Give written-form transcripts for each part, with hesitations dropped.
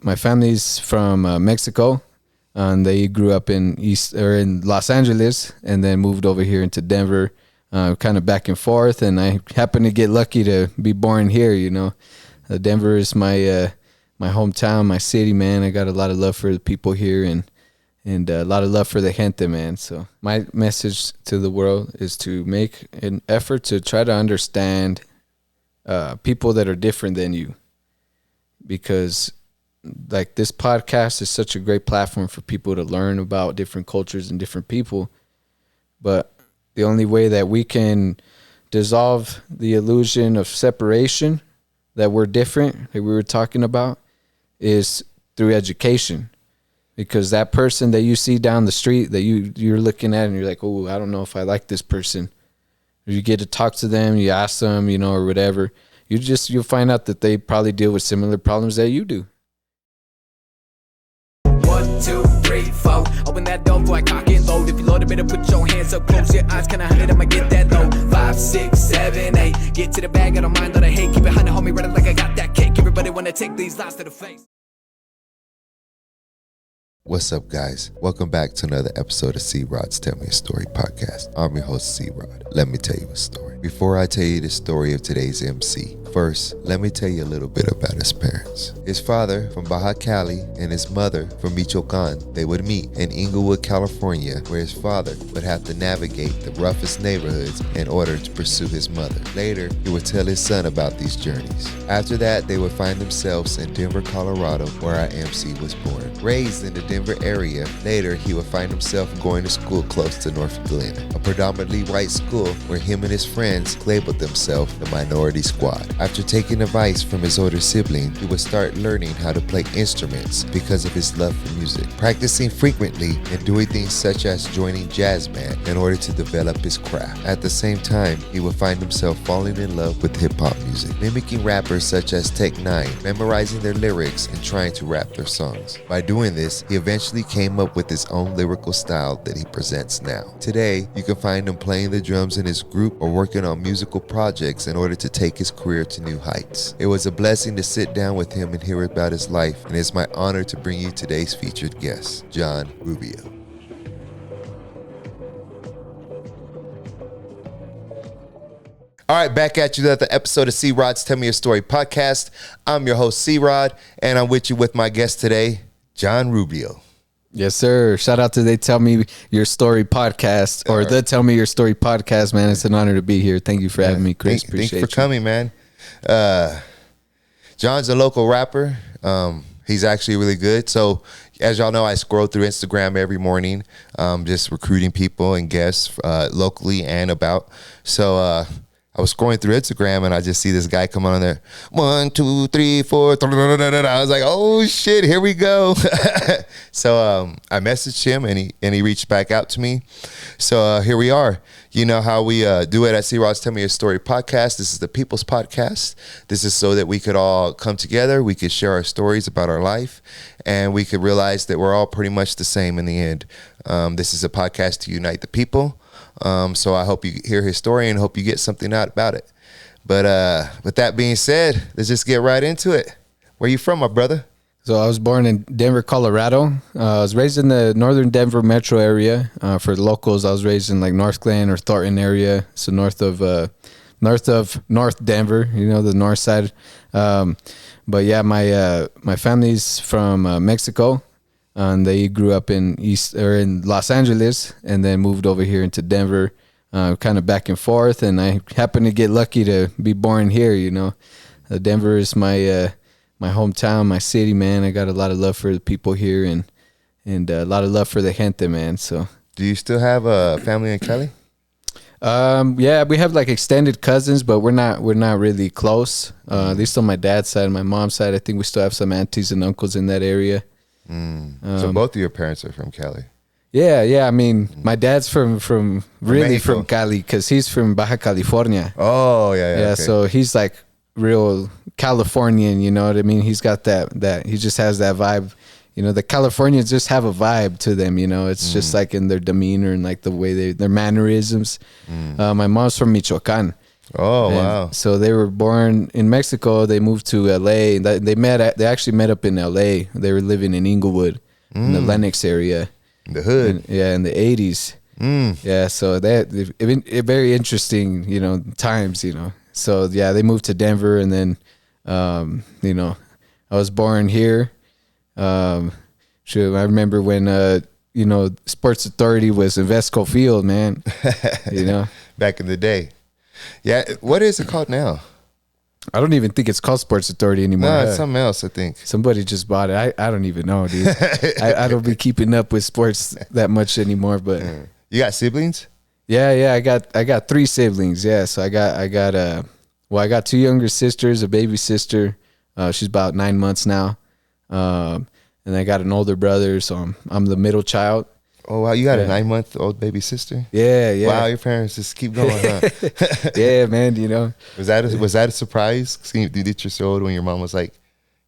My family's from Mexico, and they grew up in Los Angeles, and then moved over here into Denver, kind of back and forth. And I happened to get lucky to be born here. Denver is my hometown, my city, man. I got a lot of love for the people here, and a lot of love for the gente, man. So my message to the world is to make an effort to try to understand people that are different than you, because like this podcast is such a great platform for people to learn about different cultures and different people. But the only way that we can dissolve the illusion of separation, that we're different, that we were talking about, is through education. Because that person that you see down the street that you're looking at and you're like, oh, I don't know if I like this person. Or you get to talk to them, you ask them, or whatever. You'll find out that they probably deal with similar problems that you do. 1, 2, 3, 4. Open that door before I cock and load. If you load it, better put your hands up, close your eyes. Can I hunt it? I'ma get that low. 5, 6, 7, 8. Get to the bag, I don't mind that I hate. Keep it 100, homie, running like I got that cake. Everybody wanna take these lies to the face. What's up, guys? Welcome back to another episode of C-Rod's Tell Me a Story podcast. I'm your host, C-Rod. Let me tell you a story. Before I tell you the story of today's MC, first, let me tell you a little bit about his parents. His father from Baja Cali and his mother from Michoacan. They would meet in Inglewood, California, where his father would have to navigate the roughest neighborhoods in order to pursue his mother. Later, he would tell his son about these journeys. After that, they would find themselves in Denver, Colorado, where our MC was born. Raised in the Denver area, later he would find himself going to school close to North Atlanta, a predominantly white school where him and his friends labeled themselves the minority squad. After taking advice from his older sibling, he would start learning how to play instruments because of his love for music, practicing frequently and doing things such as joining jazz band in order to develop his craft. At the same time, he would find himself falling in love with hip-hop music, mimicking rappers such as Tech 9, memorizing their lyrics and trying to rap their songs. By doing this, he eventually came up with his own lyrical style that he presents now. Today, you can find him playing the drums in his group or working on musical projects in order to take his career to new heights. It was a blessing to sit down with him and hear about his life, and it's my honor to bring you today's featured guest, Jon Rubio. All right, back at you with another episode of C-Rod's Tell Me a Story podcast. I'm your host, C-Rod, and I'm with you with my guest today, Jon Rubio. Yes, sir. Shout out to They Tell Me Your Story podcast, or the Tell Me Your Story podcast, man. It's an honor to be here. Thank you for having me, Chris. Thanks for coming, man. Jon's a local rapper. He's actually really good. So as y'all know, I scroll through Instagram every morning, just recruiting people and guests locally and about. So I was scrolling through Instagram and I just see this guy come on there. 1, 2, 3, 4. I was like, oh shit, here we go. So I messaged him and he reached back out to me. So here we are. You know how we do it at C-Rod's Tell Me a Story podcast. This is the people's podcast. This is so that we could all come together. We could share our stories about our life, and we could realize that we're all pretty much the same in the end. This is a podcast to unite the people. So I hope you hear his story and hope you get something out about it. But with that being said, let's just get right into it. Where you from, my brother? So I was born in Denver, Colorado. I was raised in the northern Denver metro area. For the locals, I was raised in like North Glen or Thornton area, so north of North Denver, the north side. But yeah, my family's from Mexico. And they grew up in Los Angeles, and then moved over here into Denver, kind of back and forth. And I happened to get lucky to be born here. Denver is my hometown, my city, man. I got a lot of love for the people here, and a lot of love for the gente, man. So, do you still have a family in Cali? Yeah, we have like extended cousins, but we're not really close. At least on my dad's side. My mom's side, I think we still have some aunties and uncles in that area. So both of your parents are from Cali? Yeah. I mean, my dad's from Cali, because he's from Baja California. Oh, yeah. Yeah, okay. So he's like real Californian, you know what I mean? He's got that he just has that vibe. The Californians just have a vibe to them, It's just like in their demeanor and like the way their mannerisms. My mom's from Michoacan. Oh, And wow. so they were born in Mexico. They moved to LA. They actually met up in LA. They were living in Inglewood in the Lenox area. The hood. In the 80s. Yeah, so very interesting, times, So yeah, they moved to Denver, and then, I was born here. I remember when, Sports Authority was in Vesco Field, man. Back in the day. Yeah. What is it called now? I don't even think it's called Sports Authority anymore. No, it's something else, I think. Somebody just bought it. I don't even know, dude. I don't be keeping up with sports that much anymore, but. You got siblings? Yeah. I got 3 siblings. Yeah. So I got 2 younger sisters, a baby sister. She's about 9 months now. And I got an older brother, so I'm the middle child. Oh, wow. You got a 9-month-old baby sister? Yeah. Wow, your parents just keep going, huh? Yeah, man, Was that a surprise? Did you get so old when your mom was like,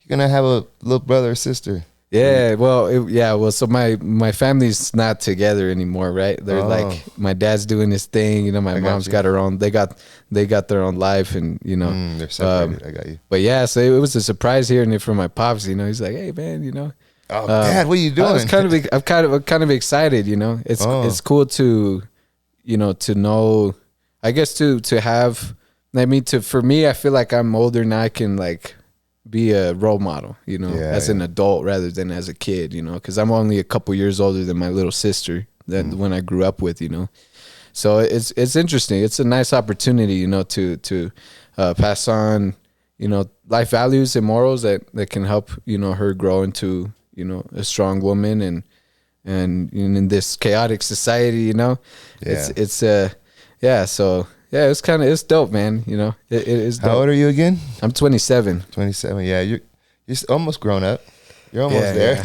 you're going to have a little brother or sister? Yeah, well, so my family's not together anymore, right? They're like, my dad's doing his thing, my mom's got her own, they got their own life, and they're separated. I got you. But yeah, so it was a surprise hearing it from my pops. He's like, hey man, oh, Dad, what are you doing? I'm kind of excited. It's cool to, to know. I guess to have. I mean, for me, I feel like I'm older now. I can like be a role model, as an adult rather than as a kid, because I'm only a couple years older than my little sister that when I grew up with, So it's interesting. It's a nice opportunity, to pass on, life values and morals that can help, her grow into, a strong woman and in this chaotic society, it's dope, man. It is dope. How old are you again? I'm 27. 27. Yeah, you're almost grown up. You're almost there.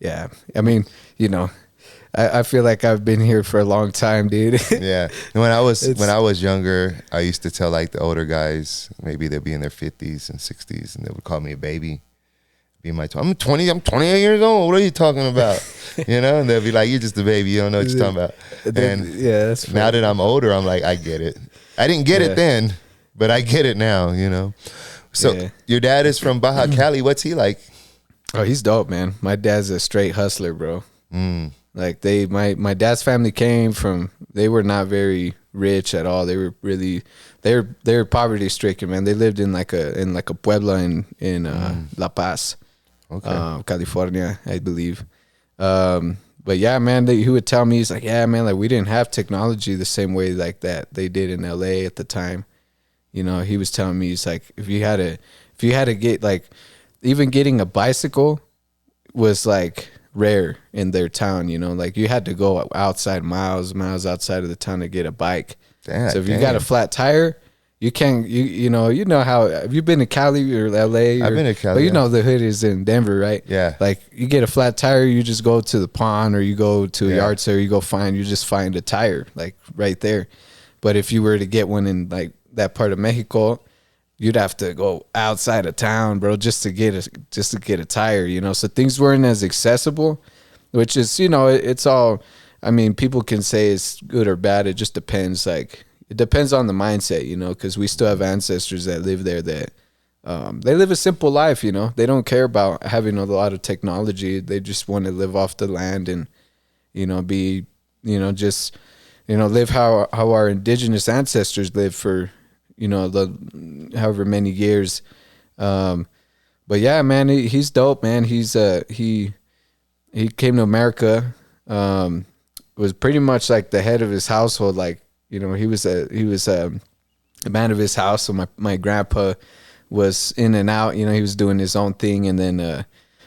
Yeah. I mean, I feel like I've been here for a long time, dude. Yeah. And when I was younger, I used to tell like the older guys, maybe they'd be in their 50s and 60s, and they would call me a baby. I'm 28 years old. What are you talking about? And they'll be like, you're just a baby. You don't know what you're talking about. And that's funny. Now that I'm older, I'm like, I get it. I didn't get it then, but I get it now, So your dad is from Baja Cali. What's he like? Oh, he's dope, man. My dad's a straight hustler, bro. Like my dad's family came from, they were not very rich at all. They were really, they were poverty stricken, man. They lived in like a pueblo in La Paz. Okay. California, I believe. But yeah, man, he would tell me, he's like, yeah, man, like we didn't have technology the same way like that they did in LA at the time. He was telling me, he's like, if you had to get like, even getting a bicycle was like rare in their town, like you had to go outside miles outside of the town to get a bike. So if you got a flat tire, you can't, you know how, have you been to Cali or LA? I've been to Cali. But the hood is in Denver, right? Yeah. Like you get a flat tire, you just go to the pond or you go to a yard sale, you just find a tire like right there. But if you were to get one in like that part of Mexico, you'd have to go outside of town, bro, just to get a tire, So things weren't as accessible, which is, it's all, I mean, people can say it's good or bad. It just depends. Like, it depends on the mindset, because we still have ancestors that live there that they live a simple life, They don't care about having a lot of technology. They just want to live off the land and, be, live how our indigenous ancestors lived for, however many years. But yeah, man, he's dope, man. He's he came to America, was pretty much like the head of his household. Like, he was a man of his house. So my grandpa was in and out, he was doing his own thing. And then,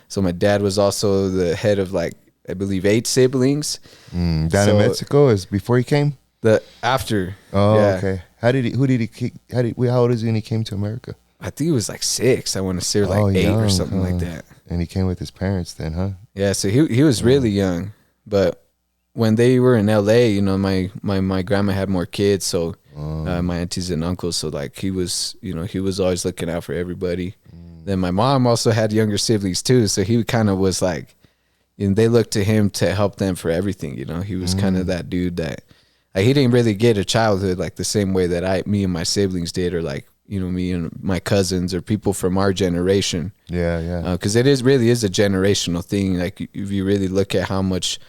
so my dad was also the head of like, I believe 8 siblings. Down in Mexico is before he came? After. Oh, yeah. Okay. How old is he when he came to America? I think he was like 6. I want to say like 8 or something like that. And he came with his parents then, huh? Yeah, so he was really young. But when they were in LA, my grandma had more kids, so my aunties and uncles, so like he was always looking out for everybody. Then my mom also had younger siblings too, so he kind of was like, and they looked to him to help them for everything. He was kind of that dude that like he didn't really get a childhood like the same way that me and my siblings did, or like, you know, me and my cousins or people from our generation. Yeah. Because it really is a generational thing. Like if you really look at how much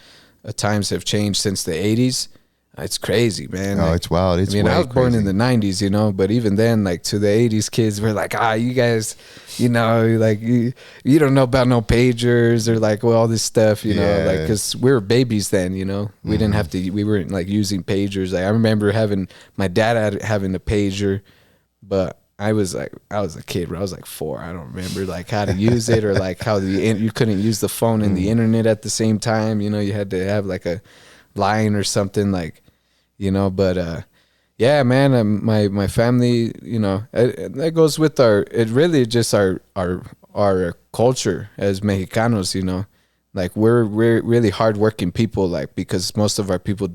times have changed since the 80s, it's crazy, man. Oh, like, it's wild. It's I was born in the 90s, you know, but even then, like to the 80s kids were like, you guys, you know, like you don't know about no pagers or like all this stuff, you know, like because we were babies then, you know, we didn't have to, we weren't like using pagers. Like I remember my dad having a pager, but I was a kid, bro. I was like 4. I don't remember like how to use it, or like how you couldn't use the phone and the internet at the same time. You know, you had to have like a line or something, like, you know. But yeah, man, my family, you know, that goes with it really just our culture as Mexicanos, you know. Like we're really hardworking people, like, because most of our people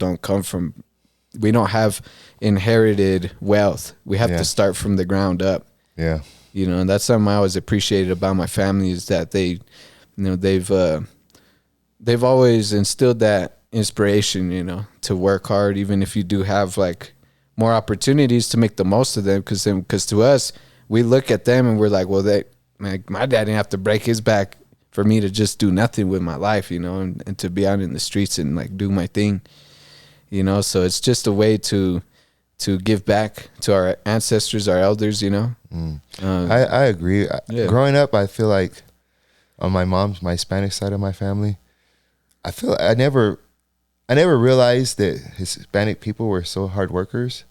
we don't have inherited wealth. We have to start from the ground up. Yeah. You know, and that's something I always appreciated about my family, is that they, you know, they've always instilled that inspiration, you know, to work hard, even if you do have like more opportunities, to make the most of them. Because to us, we look at them and we're like, well, my dad didn't have to break his back for me to just do nothing with my life, you know, and to be out in the streets and like do my thing. You know, so it's just a way to give back to our ancestors, our elders, you know. I agree. Growing up, I feel like on my Spanish side of my family, I never realized that Hispanic people were so hard workers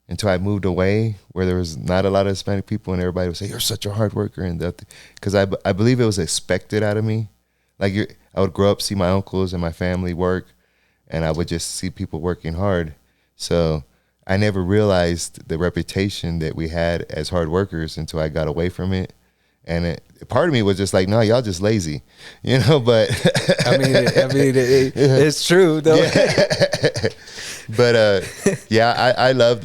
until I moved away, where there was not a lot of Hispanic people, and everybody would say, "You're such a hard worker," and that, because I believe it was expected out of me. Like I would grow up, see my uncles and my family work, and I would just see people working hard. So I never realized the reputation that we had as hard workers until I got away from it. And part of me was just like, no, y'all just lazy, you know, but I mean, it's true though. Yeah. But yeah, I love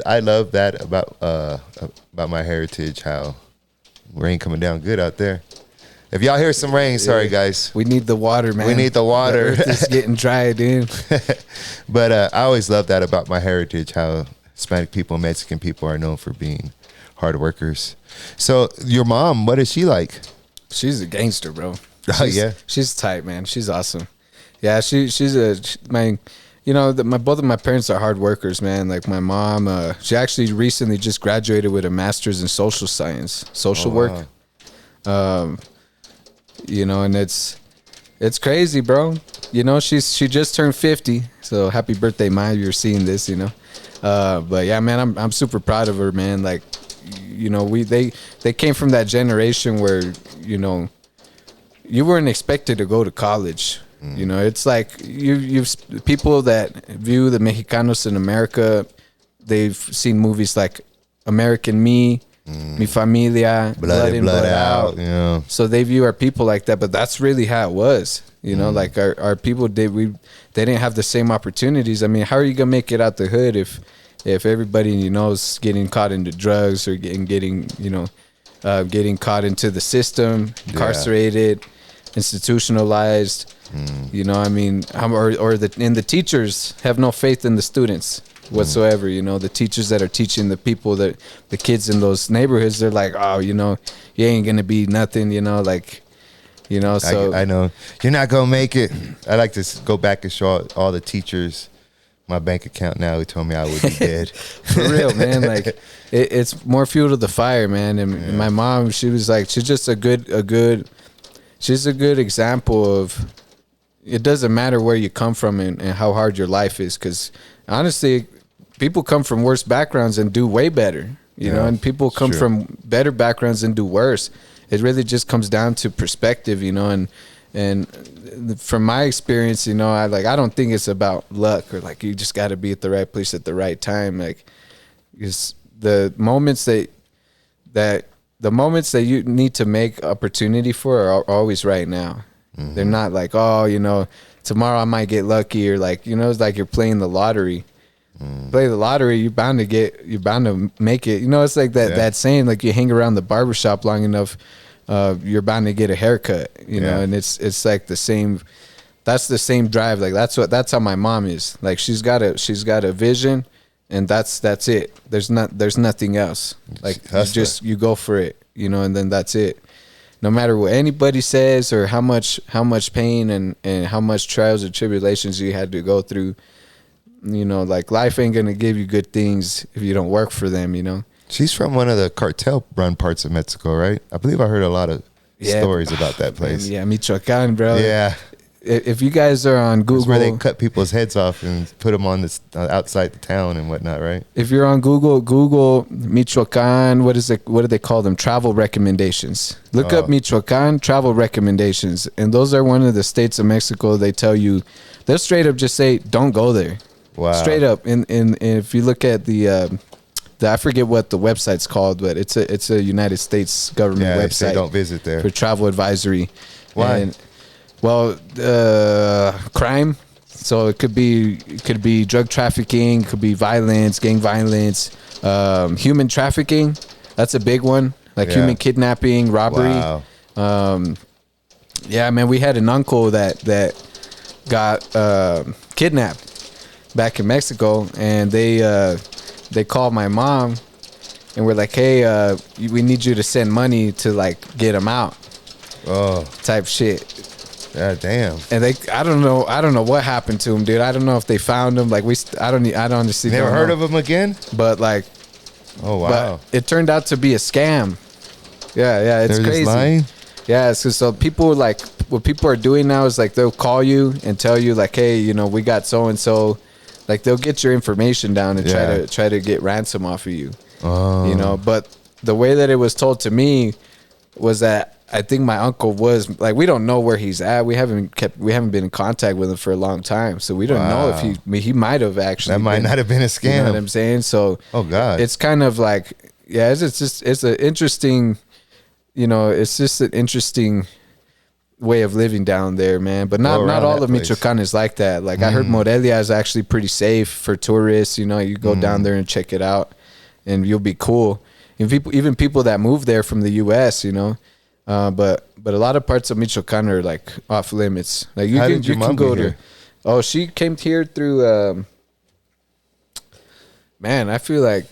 that about my heritage, how rain coming down good out there. If y'all hear some rain, sorry guys. We need the water, man. We need the water. The earth is getting dried in. But I always love that about my heritage, how Hispanic people, Mexican people are known for being hard workers. So your mom, what is she like? She's a gangster, bro. She's tight, man. She's awesome. Yeah, you know, both of my parents are hard workers, man. Like my mom, she actually recently just graduated with a master's in social science, work. Wow. You know, and it's crazy, bro. You know, she just turned 50, so happy birthday, Ma. You're seeing this, you know. But yeah, man, I'm super proud of her, man. Like, you know, they came from that generation where, you know, you weren't expected to go to college. You know, it's like you've people that view the Mexicanos in America, they've seen movies like American Me, Mi Familia, Blood In, Blood Out. Yeah. So they view our people like that, but that's really how it was. You know, like our people they didn't have the same opportunities. I mean, how are you gonna make it out the hood if everybody you know is getting caught into drugs or getting you know getting caught into the system, incarcerated, institutionalized? You know, I mean, the teachers have no faith in the students whatsoever. You know, the teachers that are teaching the kids in those neighborhoods, they're like, oh, you know, you ain't gonna be nothing, you know, like, you know. So I know you're not gonna make it. I like to go back and show all the teachers my bank account now who told me I would be dead. For real, man. Like it's more fuel to the fire, man. And my mom, she was like, she's just a good example of. It doesn't matter where you come from and how hard your life is, because honestly, people come from worse backgrounds and do way better, you know, and people come from better backgrounds and do worse. It really just comes down to perspective, you know, and from my experience, you know, I don't think it's about luck or like you just got to be at the right place at the right time. Like, because the moments that you need to make opportunity for are always right now. They're not like, oh, you know, tomorrow I might get lucky, or like, you know, it's like you're playing the lottery. Play the lottery, you're bound to make it. You know, it's like that saying, like you hang around the barbershop long enough, you're bound to get a haircut, you know, and it's like the same that's the same drive. Like that's how my mom is. Like she's got a vision, and that's it. There's nothing else. Like you go for it, you know, and then that's it. No matter what anybody says or how much pain and how much trials or tribulations you had to go through, you know, like life ain't gonna give you good things if you don't work for them, you know. She's from one of the cartel run parts of Mexico, right? I believe I heard a lot of stories about that place. Yeah, Michoacan, bro. Yeah. If you guys are on Google, it's where they cut people's heads off and put them on this outside the town and whatnot, right? If you're on Google Michoacan, what do they call them? Travel recommendations. Look up Michoacan travel recommendations, and those are one of the states of Mexico. They'll straight up just say, don't go there. Wow. Straight up. And if you look at the I forget what the website's called, but it's a United States government website. They don't visit there for travel advisory. Why? Crime. So it could be drug trafficking, could be violence, gang violence, human trafficking. That's a big one. Like human kidnapping, robbery. Wow. Yeah, man, we had an uncle that got kidnapped back in Mexico, and they called my mom and we're like, hey, we need you to send money to like get him out. Oh, type shit. God damn. And I don't know what happened to him, dude. I don't know if they found him. Like I don't honestly never heard of him again. But like, oh wow, but it turned out to be a scam. Yeah, it's They're crazy. Just lying? Yeah, so people like what people are doing now is like they'll call you and tell you like, hey, you know, we got so and so. Like they'll get your information down and try to get ransom off of you. Oh. You know, but the way that it was told to me was that I think my uncle was like, we don't know where he's at. We haven't been in contact with him for a long time, so we don't know if he might have actually. That might not have been a scam. You know what I'm saying? So, oh god, it's kind of like, yeah, it's an interesting, you know, it's just an interesting way of living down there, man. But not all of Michoacan is like that. Like I heard Morelia is actually pretty safe for tourists. You know, you go down there and check it out, and you'll be cool. And even people that move there from the U.S., you know. But a lot of parts of Michoacan are like off limits. Like you can go to. Oh, she came here through. Man, I feel like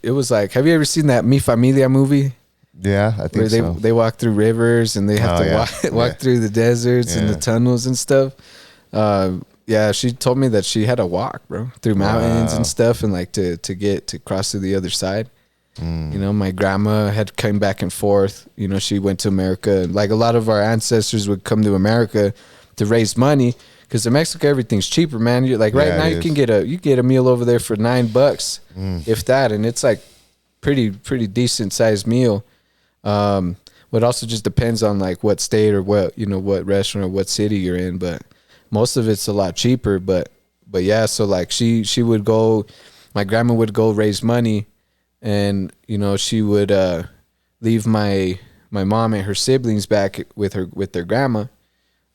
it was like. Have you ever seen that Mi Familia movie? Yeah, I think where they walk through rivers and they have to walk through the deserts and the tunnels and stuff. Yeah, she told me that she had to walk, bro, through mountains and stuff, and like to cross to the other side. You know, my grandma had come back and forth. You know, she went to America. Like a lot of our ancestors would come to America to raise money because in Mexico everything's cheaper, man. You're like right now you can get a meal over there for $9, if that, and it's like pretty decent sized meal. But also just depends on like what state or what restaurant or what city you're in. But most of it's a lot cheaper. But yeah, so like she would go. My grandma would go raise money. And you know she would leave my mom and her siblings back with their grandma,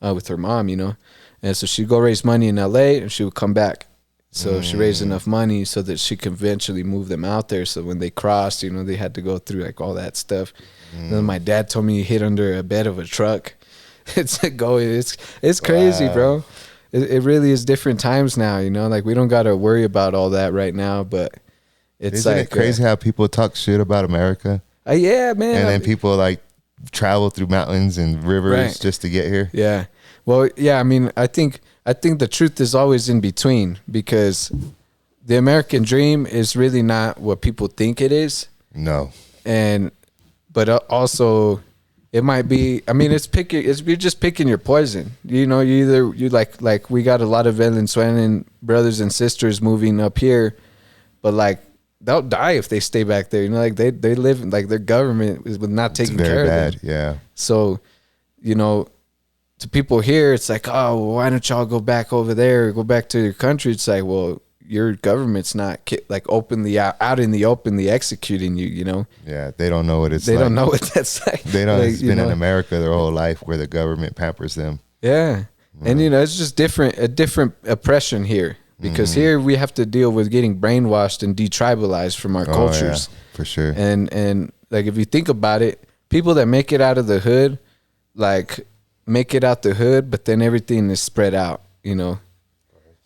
with her mom, you know, and so she'd go raise money in L.A. and she would come back. So she raised enough money so that she could eventually move them out there. So when they crossed, you know, they had to go through like all that stuff. And then my dad told me he hid under a bed of a truck. It's crazy, bro. It really is different times now, you know. Like we don't got to worry about all that right now, but. Isn't it crazy how people talk shit about America? Yeah, man. And then people like travel through mountains and rivers just to get here. Yeah. Well, yeah. I mean, I think the truth is always in between because the American dream is really not what people think it is. No. But also, it might be. I mean, you're just picking your poison. You know, you like we got a lot of Venezuelan brothers and sisters moving up here, but like. They'll die if they stay back there. You know, like they live like their government is not taking care of them. Yeah. So, you know, to people here, it's like, oh, well, why don't y'all go back over there? Or go back to your country. It's like, well, your government's not like openly out in the openly executing you. You know. Yeah, they don't know what it's. They don't know what that's like. They don't. It's been in America their whole life where the government pampers them. Yeah, and you know, it's just a different oppression here. Because here we have to deal with getting brainwashed and detribalized from our cultures. Yeah, for sure. And like if you think about it, people that make it out of the hood, like make it out the hood, but then everything is spread out, you know,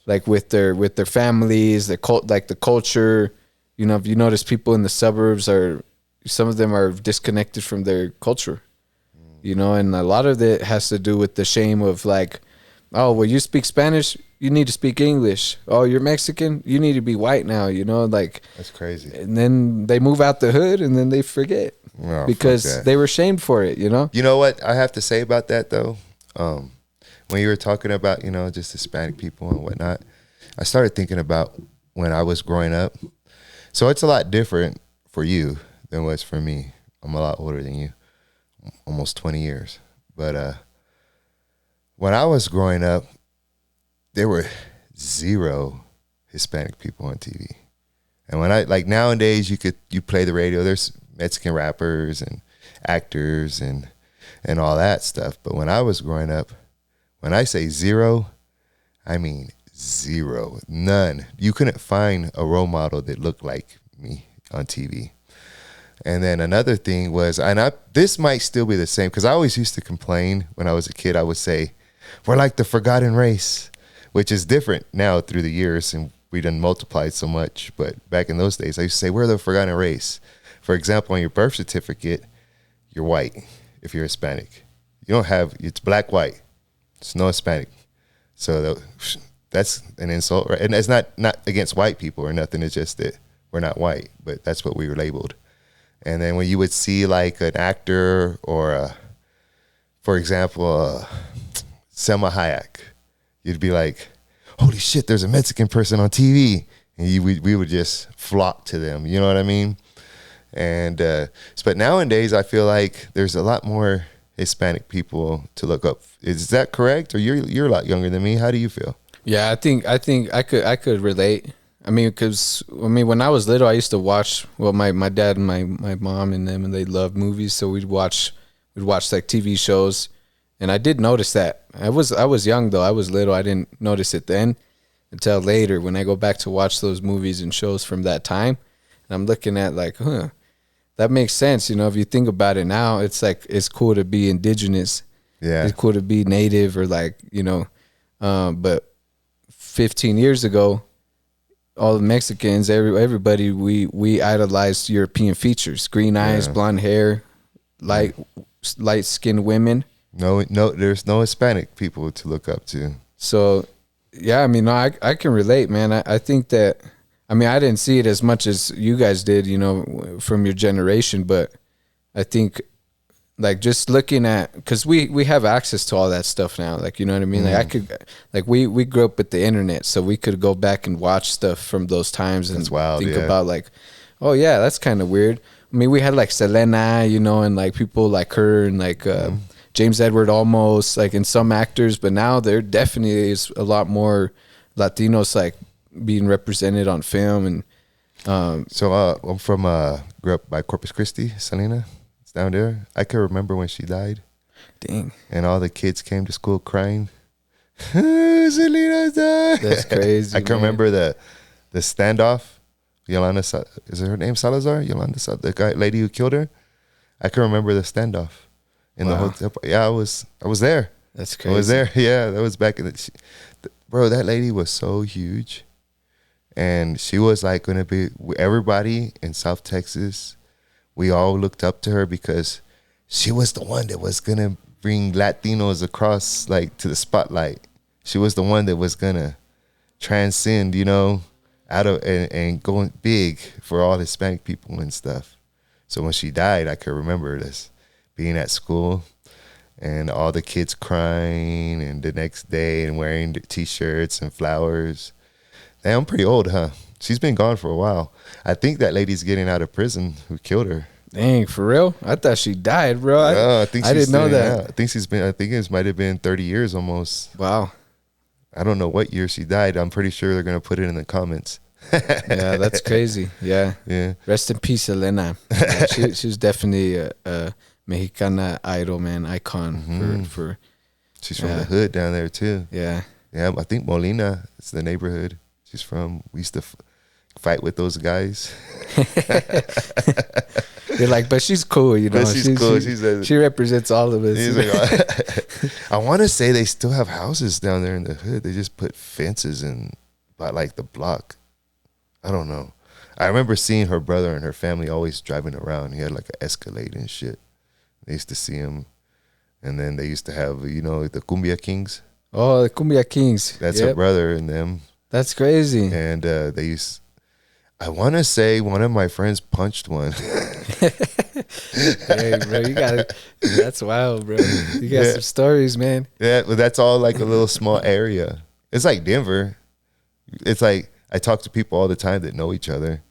like with their families, their like the culture. You know, if you notice, people in the suburbs some of them are disconnected from their culture, you know, and a lot of it has to do with the shame of like, oh, well, you speak Spanish, you need to speak English. Oh, you're Mexican, you need to be white now, you know, like that's crazy. And then they move out the hood and then they forget because they were shamed for it, you know. You know what I have to say about that though? When you were talking about, you know, just Hispanic people and whatnot, I started thinking about when I was growing up. So it's a lot different for you than it was for me. I'm a lot older than you, almost 20 years. But when I was growing up, there were 0 Hispanic people on TV. And when like nowadays you play the radio, there's Mexican rappers and actors and all that stuff. But when I was growing up, when I say 0, I mean 0, none. You couldn't find a role model that looked like me on TV. And then another thing was, this might still be the same, because I always used to complain when I was a kid. I would say, we're like the forgotten race, which is different now through the years, and we done multiplied so much. But back in those days, I used to say, we're the forgotten race. For example, on your birth certificate, you're white if you're Hispanic. You don't have, it's black, white. It's no Hispanic. So that's an insult, right? And it's not against white people or nothing. It's just that we're not white, but that's what we were labeled. And then when you would see like an actor or, for example, Selma Hayek, you'd be like, holy shit, there's a Mexican person on TV. And we would just flock to them. You know what I mean? And but nowadays, I feel like there's a lot more Hispanic people to look up. Is that correct? Or you're a lot younger than me. How do you feel? Yeah, I think I could relate. I mean, because when I was little, I used to watch. Well, my dad and my mom and them, and they loved movies, so we'd watch like TV shows, and I did notice that. I was young though. I was little. I didn't notice it then until later when I go back to watch those movies and shows from that time, and I'm looking at like, that makes sense. You know, if you think about it now, it's like it's cool to be indigenous. Yeah, it's cool to be native or like, you know, but 15 years ago, all the Mexicans, everybody, we idolized European features: green eyes, blonde hair, light skinned women. No, there's no Hispanic people to look up to. So, yeah, I mean, I can relate, man. I think that, I mean, I didn't see it as much as you guys did, you know, from your generation, but I think, like, just looking at, because we have access to all that stuff now, like, you know what I mean? Like, I could, like, we grew up with the internet, so we could go back and watch stuff from those times and think about, like, oh, yeah, that's kind of weird. I mean, we had, like, Selena, you know, and, like, people like her and, like, James Edward almost, like, and some actors, but now there definitely is a lot more Latinos, like, being represented on film. And so I'm from grew up by Corpus Christi, Selena. It's down there. I can remember when she died. Dang. And all the kids came to school crying. Selena died. That's crazy. I can remember the standoff. Yolanda, is her name Salazar? Yolanda, the lady who killed her. I can remember the standoff in the hotel. Yeah, I was there. That's crazy. I was there. Yeah, that was back in bro, that lady was so huge. And she was like going to be, everybody in South Texas, we all looked up to her because she was the one that was going to bring Latinos across, like, to the spotlight. She was the one that was going to transcend, you know, out of and going big for all Hispanic people and stuff. So when she died, I could remember this, being at school and all the kids crying, and the next day and wearing T-shirts and flowers. Damn, I'm pretty old, huh? She's been gone for a while. I think that lady's getting out of prison who killed her. Dang, for real? I thought she died, bro. I think I didn't know that. Out. I think it might have been 30 years almost. Wow. I don't know what year she died. I'm pretty sure they're going to put it in the comments. Yeah, that's crazy. Yeah. Yeah. Rest in peace, Elena. Yeah, she's definitely a Mexicana idol, man, icon for She's from the hood down there too. Yeah. Yeah, I think Molina is the neighborhood she's from. We used to fight with those guys. You're like, but she's cool, you know. But she's cool. She represents all of us. He's like, I want to say they still have houses down there in the hood. They just put fences in, by like the block. I don't know. I remember seeing her brother and her family always driving around. He had like an Escalade and shit. They used to see him. And then they used to have, you know, the Cumbia Kings. Oh, the Cumbia Kings. That's her brother and them. That's crazy. And they used, I want to say one of my friends punched one. Hey, bro, that's wild, bro. You got some stories, man. Yeah, but that's all like a little small area. It's like Denver. It's like, I talk to people all the time that know each other.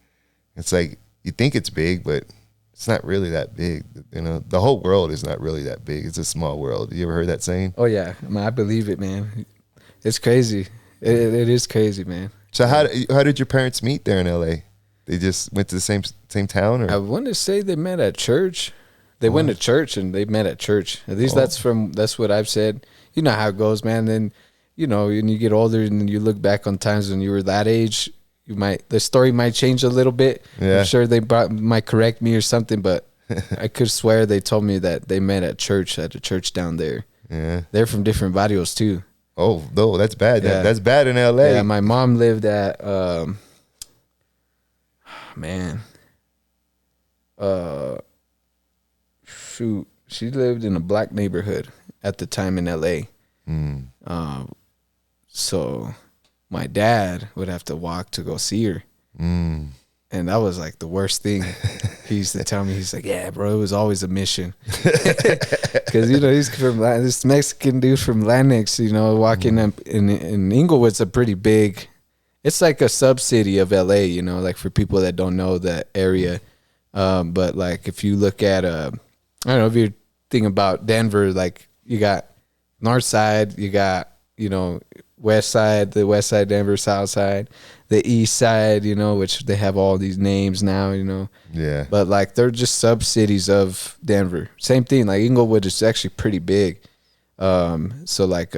It's like, you think it's big, but it's not really that big. You know, the whole world is not really that big. It's a small world. You ever heard that saying? Oh, yeah. I believe it, man. It's crazy. It is crazy, man. So how did your parents meet there in LA? They just went to the same town? Or? I want to say they met at church. They went to church and they met at church. At least that's what I've said. You know how it goes, man. Then, you know, when you get older and you look back on times when you were that age, the story might change a little bit. Yeah. I'm sure they might correct me or something, but I could swear they told me that they met at a church down there. Yeah. They're from different barrios too. Oh, no, that's bad. Yeah. That's bad in LA. Yeah, my mom lived at she lived in a black neighborhood at the time in LA. So my dad would have to walk to go see her. And that was like the worst thing. He used to tell me, he's like, yeah, bro, it was always a mission. Because, you know, he's from this Mexican dude from Latinx, you know, walking up in Inglewood's a pretty big, it's like a sub-city of LA, you know, like for people that don't know that area. But like if you look at, I don't know, if you're thinking about Denver, like you got north side, you got, you know, west side, the west side Denver, south side, the east side, you know, which they have all these names now, you know. Yeah. But like they're just sub cities of Denver. Same thing, like Inglewood is actually pretty big. So like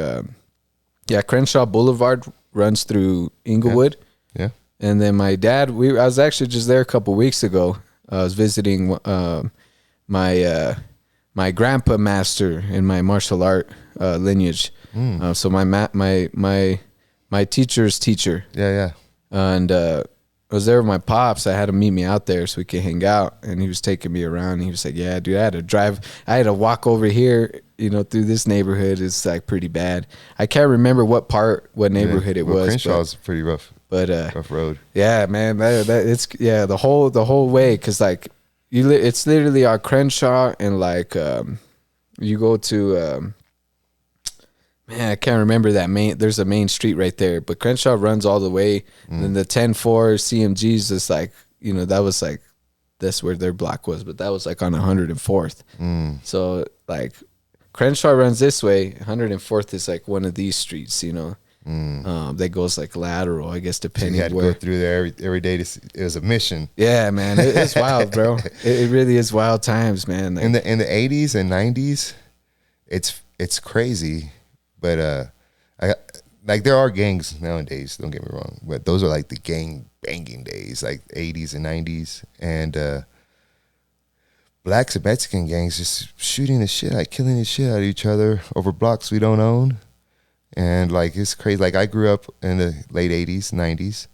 Crenshaw Boulevard runs through Inglewood. Yeah. And then my dad, I was actually just there a couple weeks ago. I was visiting my grandpa master in my martial art lineage. So my teacher's teacher. Yeah. And I was there with my pops. I had him meet me out there so we could hang out. And he was taking me around. And he was like, yeah, dude, I had to walk over here, you know, through this neighborhood. It's like pretty bad. I can't remember what neighborhood it was. Crenshaw's pretty rough. But rough road. Yeah, man, it's the whole way, because like it's literally our Crenshaw and like you go to man, I can't remember that there's a main street right there, but Crenshaw runs all the way. And then the 10-4 CMGs is like, you know, that's where their block was, but that was like on 104th. So like Crenshaw runs this way, 104th is like one of these streets, you know. That goes like lateral, I guess, depending. So you had to go through there every day. It was a mission. Yeah, man, it's wild, bro. It really is wild times, man. Like, in the 80s and 90s, it's crazy, but like there are gangs nowadays. Don't get me wrong, but those are like the gang banging days, like 80s and 90s, and blacks and Mexican gangs just shooting the shit, like killing the shit out of each other over blocks we don't own. And like it's crazy. Like I grew up in the late 80s, 90s,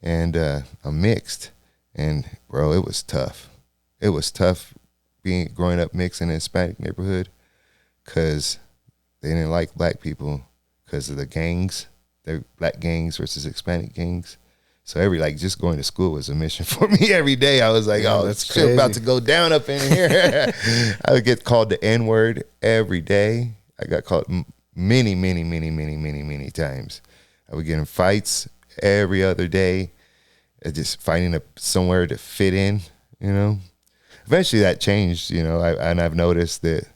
and I'm mixed. And bro, it was tough. It was tough growing up mixed in a Hispanic neighborhood, because they didn't like black people because of the gangs. They're black gangs versus Hispanic gangs. So just going to school was a mission for me every day. I was like, oh, that's shit about to go down up in here. I would get called the N-word every day. I got called many times. I would get in fights every other day, just finding somewhere to fit in, you know. Eventually that changed, you know, and I've noticed that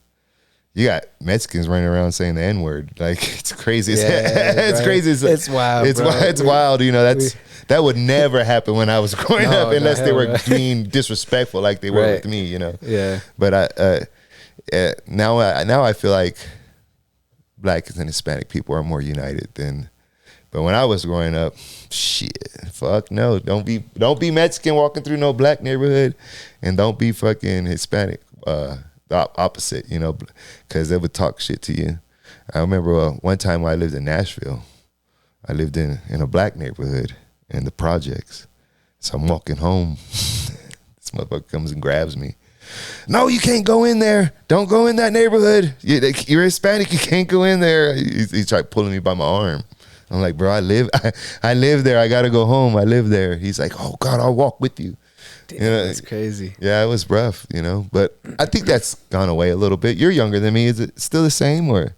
you got Mexicans running around saying the N-word. Like, it's crazy. It's crazy. It's wild, It's wild, you know. That would never happen when I was growing up, unless they were being disrespectful like they were with me, you know. Yeah. But now I feel like Black and Hispanic people are more united than But when I was growing up, shit, fuck no. Don't be Mexican walking through no black neighborhood, and don't be fucking Hispanic. The opposite, you know, because they would talk shit to you. I remember one time when I lived in Nashville. I lived in a black neighborhood in the projects. So I'm walking home. This motherfucker comes and grabs me. No, you can't go in there. Don't go in that neighborhood. You're Hispanic. You can't go in there. He tried pulling me by my arm. I'm like, bro, I live there. I got to go home. I live there. He's like, oh, God, I'll walk with you. Damn, you know, that's crazy. Yeah, it was rough, you know. But I think that's gone away a little bit. You're younger than me. Is it still the same or?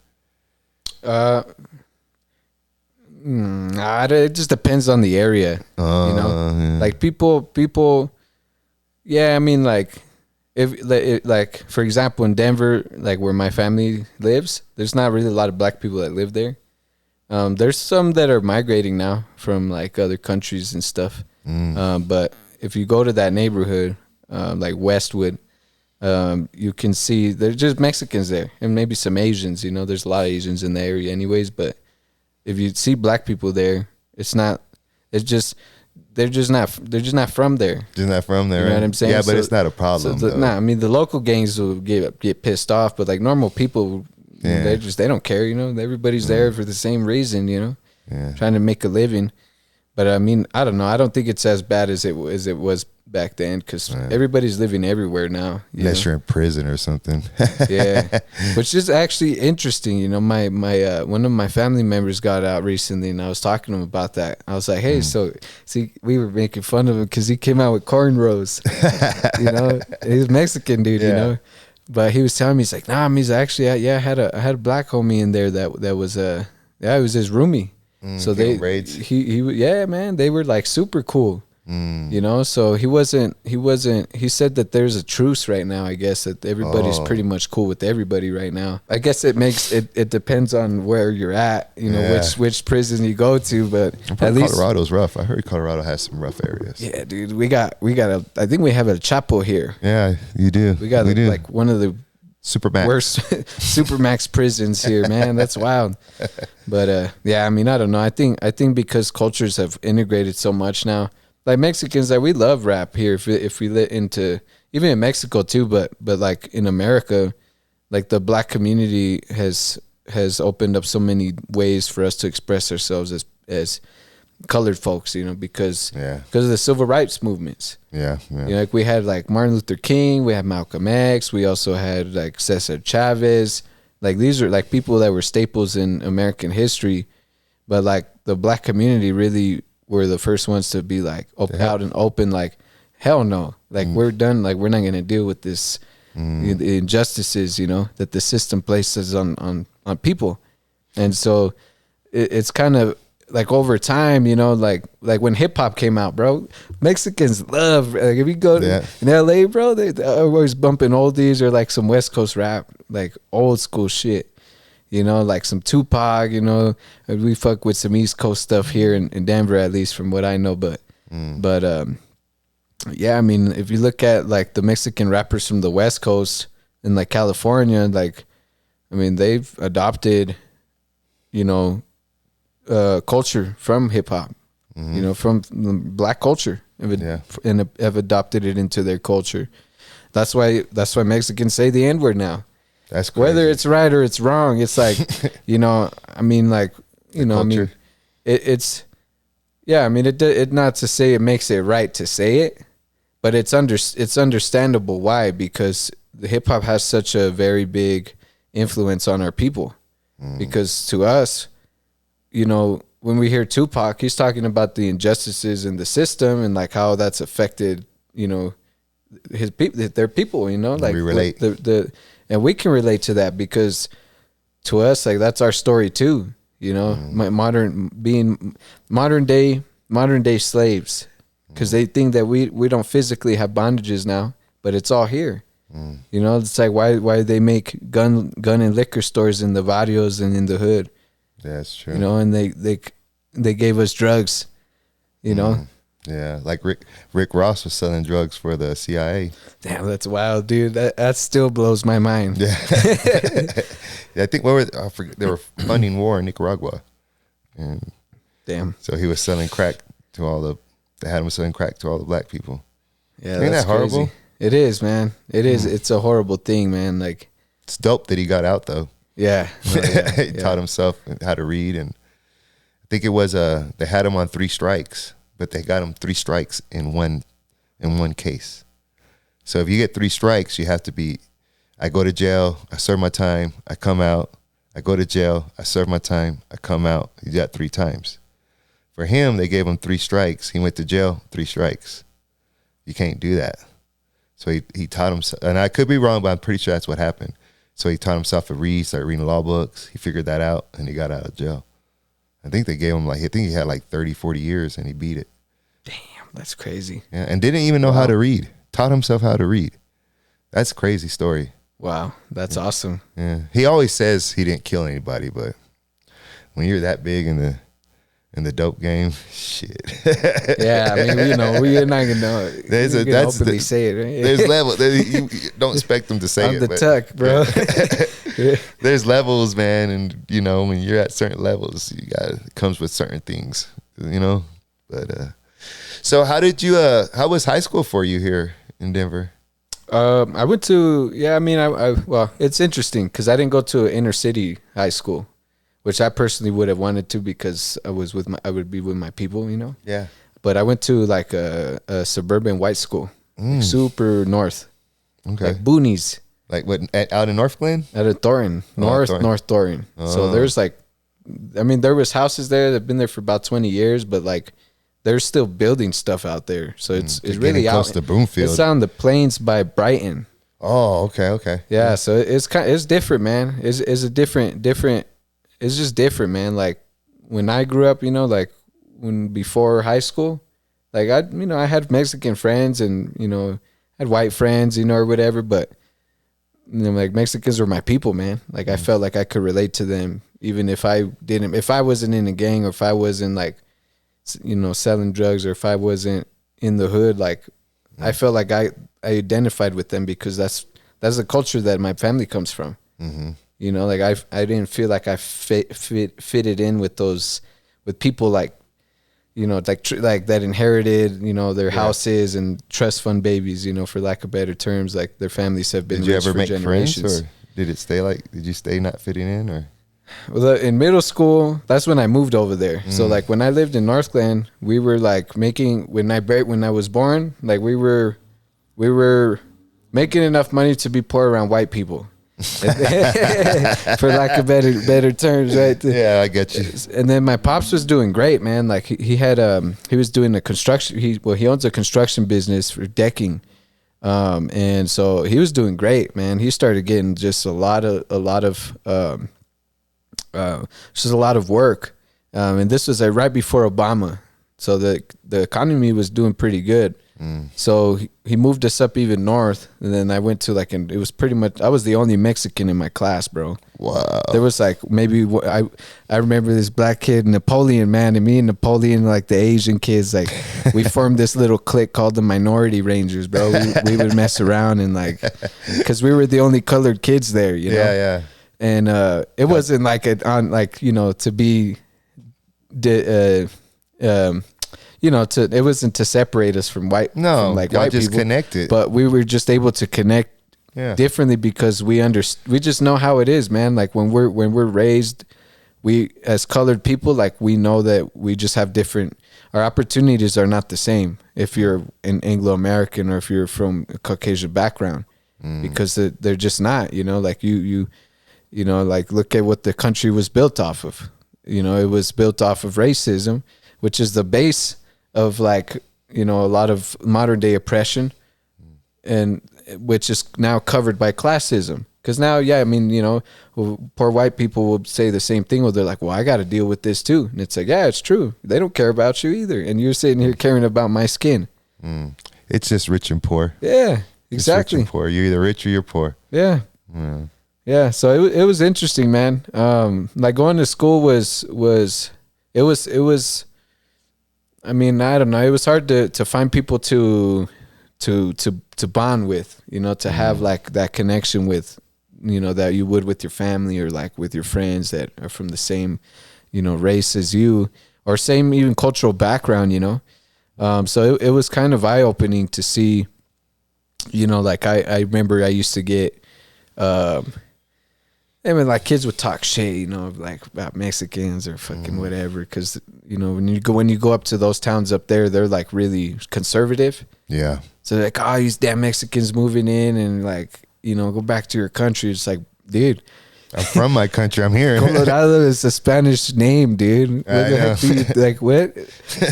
It just depends on the area, you know. Yeah. Like people. Yeah, I mean, like like for example, in Denver, like where my family lives, there's not really a lot of black people that live there. There's some that are migrating now from like other countries and stuff. But if you go to that neighborhood, like Westwood, you can see there's just Mexicans there and maybe some Asians. You know, there's a lot of Asians in the area, anyways. But if you see black people there, they're just not from there. Just not from there. You know what I'm saying? Yeah, but it's not a problem. I mean, the local gangs will get pissed off, but like normal people, they don't care. You know, everybody's there for the same reason. You know, trying to make a living. But I mean, I don't know. I don't think it's as bad as it was back then because everybody's living everywhere now. Unless you're in prison or something. Yeah, which is actually interesting. You know, my one of my family members got out recently, and I was talking to him about that. I was like, hey, so see, we were making fun of him because he came out with cornrows. You know, he's Mexican dude. You know, but he was telling me, he's like, nah, he's actually, I had a black homie in there that was it was his roomie. So he man, they were like super cool. You know, so he said that there's a truce right now. I guess that everybody's pretty much cool with everybody right now. I guess it depends on where you're at, you know, which prison you go to, but at least Colorado's rough. I heard Colorado has some rough areas. Yeah, dude, we got I think we have a Chapo here. Yeah, you do. We got like one of the worst Supermax prisons here, man. That's wild. But yeah, I mean, I don't know. I think because cultures have integrated so much now. Like Mexicans, like we love rap here. If we lit into even in Mexico too, but like in America, like the black community has opened up so many ways for us to express ourselves as colored folks, you know, because of the civil rights movements. Yeah. You know, like we had like Martin Luther King, we had Malcolm X, we also had like Cesar Chavez. Like these are like people that were staples in American history, but like the black community really were the first ones to be like out and open, like, hell no, like we're done, like we're not gonna deal with this the injustices, you know, that the system places on people. And so it's kind of like over time, you know, like when hip hop came out, bro, Mexicans love, like if you go in LA, bro, they're always bumping oldies or like some West Coast rap, like old school shit. You know, like some Tupac, you know, we fuck with some East Coast stuff here in Denver, at least from what I know. But yeah, I mean, if you look at like the Mexican rappers from the West Coast and like California, like, I mean, they've adopted, you know, culture from hip hop, you know, from black culture and have adopted it into their culture. That's why Mexicans say the N-word now. That's crazy. Whether it's right or it's wrong, it's like, you know, I mean, like, you know, culture. I mean, it's I mean, it not to say it makes it right to say it, but it's understandable why, because the hip hop has such a very big influence on our people. Because to us, you know, when we hear Tupac, he's talking about the injustices in the system and like how that's affected, you know, his people, their people, you know, like we relate. And we can relate to that because to us, like that's our story too, you know, modern day slaves, because they think that we don't physically have bondages now, but it's all here. You know, it's like why they make gun and liquor stores in the barrios and in the hood. That's true. You know, and they gave us drugs, you know. Yeah, like Rick Ross was selling drugs for the CIA. Damn, that's wild, dude. That still blows my mind. Yeah, I think I forget, they were funding war in Nicaragua, and Damn. So he was selling crack to they had him selling crack to all the black people. Yeah, Ain't that's that horrible? crazy. It is, man. It is. It's a horrible thing, man. Like, it's dope that he got out though. yeah. No, yeah, He taught himself how to read, and I think it was they had him on 3 strikes, but they got him 3 strikes in one case. So if you get 3 strikes, you have to be, I go to jail, I serve my time, I come out, I go to jail, I serve my time, I come out. You got 3 times. For him, they gave him 3 strikes. He went to jail, 3 strikes. You can't do that. So he taught himself, and I could be wrong, but I'm pretty sure that's what happened. So he taught himself to read, started reading law books. He figured that out, and he got out of jail. I think they gave him I think he had 30, 40 years, and he beat it. Damn, that's crazy. Yeah, and didn't even know how to read. Taught himself how to read. That's a crazy story. Wow, that's awesome. Yeah, he always says he didn't kill anybody, but when you're that big in the dope game, shit. Yeah, I mean, we're not gonna know. That's openly say it. Right? There's levels. You don't expect them to say I'm it. the tuck, bro. There's levels, man, and when you're at certain levels, it comes with certain things, But so how did you? How was high school for you here in Denver? I went to well, it's interesting because I didn't go to an inner city high school, which I personally would have wanted to because I would be with my people, Yeah. But I went to like a suburban white school, super north, Okay. like boonies. Like what? Out in North Glen? Out of Thornton, North Thornton. So there's there was houses there that've been there for about 20 years, but like they're still building stuff out there. So it's really close out to Broomfield. It's on the plains by Brighton. Oh, okay. Yeah, so it's different, man. It's a different. It's just different, man. Like when I grew up, before high school, like I had Mexican friends and had white friends, or whatever, but. Like Mexicans were my people, man. Like I felt like I could relate to them, even if I wasn't in a gang, or if I wasn't selling drugs, or if I wasn't in the hood. Like I felt like I identified with them because that's the culture that my family comes from. Mm-hmm. Like I didn't feel like I fitted in with people like like that inherited, their houses and trust fund babies, for lack of better terms, like their families have been rich for generations. Friends, or did it stay did you stay not fitting in, or? Well, in middle school, that's when I moved over there. So like when I lived in North Glen, we were like making, when I was born, like we were making enough money to be poor around white people. For lack of better terms, right? Yeah, I get you. And then my pops was doing great, man. Like he was doing a construction. He owns a construction business for decking, and so he was doing great, man. He started getting just a lot of work, and this was right before Obama, so the economy was doing pretty good. So he moved us up even north, and then I went to it was pretty much, I was the only Mexican in my class, bro. Wow. There was maybe I remember this black kid, Napoleon, man, and me and Napoleon, like the Asian kids, we formed this little clique called the Minority Rangers, bro. We would mess around and because we were the only colored kids there, Yeah. And it wasn't to be it wasn't to separate us from white. No, from white just people, connected. But we were just able to connect differently because we just know how it is, man. Like when we're raised, we as colored people, we know that we just have different. Our opportunities are not the same if you're an Anglo-American or if you're from a Caucasian background, because they're just not. Like you look at what the country was built off of. It was built off of racism, which is the base of a lot of modern day oppression, and which is now covered by classism. Because now, poor white people will say the same thing. Well, they're like, well, I got to deal with this too. And it's like, yeah, it's true. They don't care about you either. And you're sitting here caring about my skin. It's just rich and poor. Yeah, exactly. Rich and poor. You're either rich or you're poor. Yeah. Yeah. So it was interesting, man. Going to school was I mean, I don't know. It was hard to find people to bond with, to have that connection with, that you would with your family or with your friends that are from the same, race as you, or same even cultural background, you know. So it was kind of eye opening to see, you know, like I remember I used to get, I mean, like kids would talk shit, you know, like about Mexicans or fucking whatever, because you know when you go up to those towns up there, they're like really conservative. Yeah. So they're like, oh, these damn Mexicans moving in, and like, you know, go back to your country. It's like, dude, I'm from my country. I'm here. Colorado is a Spanish name, dude. What the heck do you, like, what?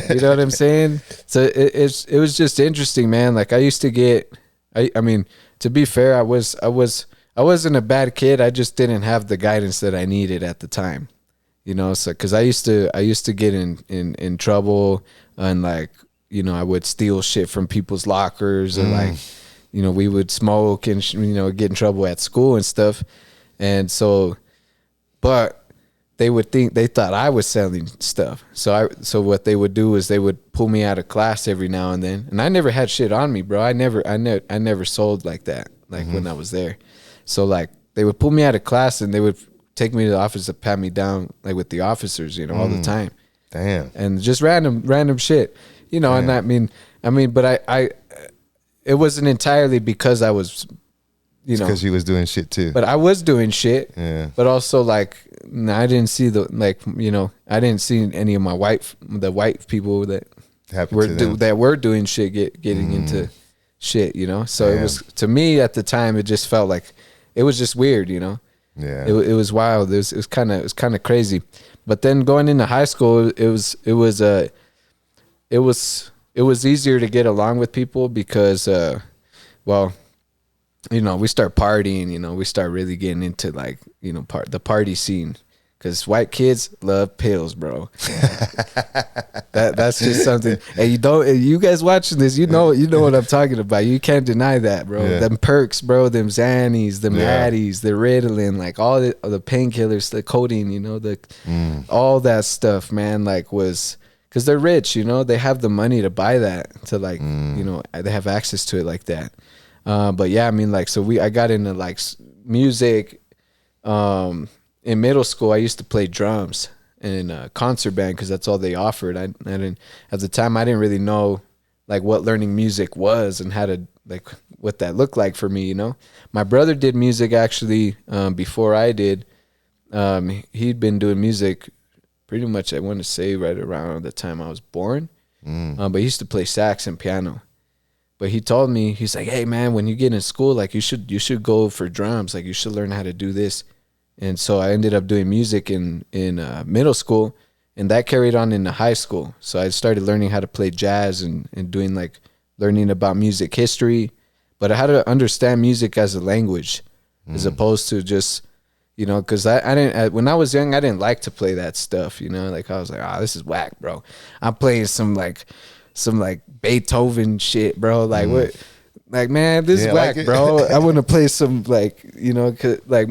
You know what I'm saying? So it was just interesting, man. Like I used to get, I mean, to be fair, I wasn't a bad kid. I just didn't have the guidance that I needed at the time, you know. So because I used to get in trouble, and like, you know, I would steal shit from people's lockers, or like, you know, we would smoke and you know, get in trouble at school and stuff. And so, but they thought I was selling stuff. So what they would do is they would pull me out of class every now and then, and I never had shit on me, bro. I never sold like that, like when I was there. So like they would pull me out of class and they would take me to the office to pat me down, like with the officers, you know, all the time. Damn. And just random shit, you know. Damn. And I mean, but I it wasn't entirely because I was, you know, because you was doing shit too. But I was doing shit. Yeah. But also like I didn't see you know, I didn't see any of my white people that were doing shit getting into shit, you know. So It was, to me at the time, it just felt like it was just weird, you know. Yeah. It was wild. It was kind of crazy. But then going into high school, it was easier to get along with people because well, you know, we start partying, you know, we start really getting into like, you know, the party scene, because white kids love pills, bro. That's just something. And you guys watching this, you know what I'm talking about. You can't deny that, bro. Yeah. Them perks, bro, them Xannies, them Addies, the Ritalin, like all the painkillers, the codeine, you know, all that stuff, man, like was, because they're rich, you know, they have the money to buy that, to like, you know, they have access to it like that. But yeah, I mean, like, so I got into like music. In middle school, I used to play drums in a concert band because that's all they offered. I didn't, at the time, I didn't really know like what learning music was and how to, like, what that looked like for me, you know. My brother did music actually before I did. He'd been doing music pretty much, I want to say, right around the time I was born. But he used to play sax and piano. But he told me, he's like, hey man, when you get in school, like you should go for drums. Like you should learn how to do this. And so I ended up doing music in middle school, and that carried on into high school. So I started learning how to play jazz and doing like learning about music history, but how to understand music as a language as opposed to just, you know, because I didn't, when I was young, I didn't like to play that stuff, you know, like I was like, this is whack, bro. I'm playing some Beethoven shit, bro. Like what? Like, man, this is whack, like bro. I want to play some, like, you know, like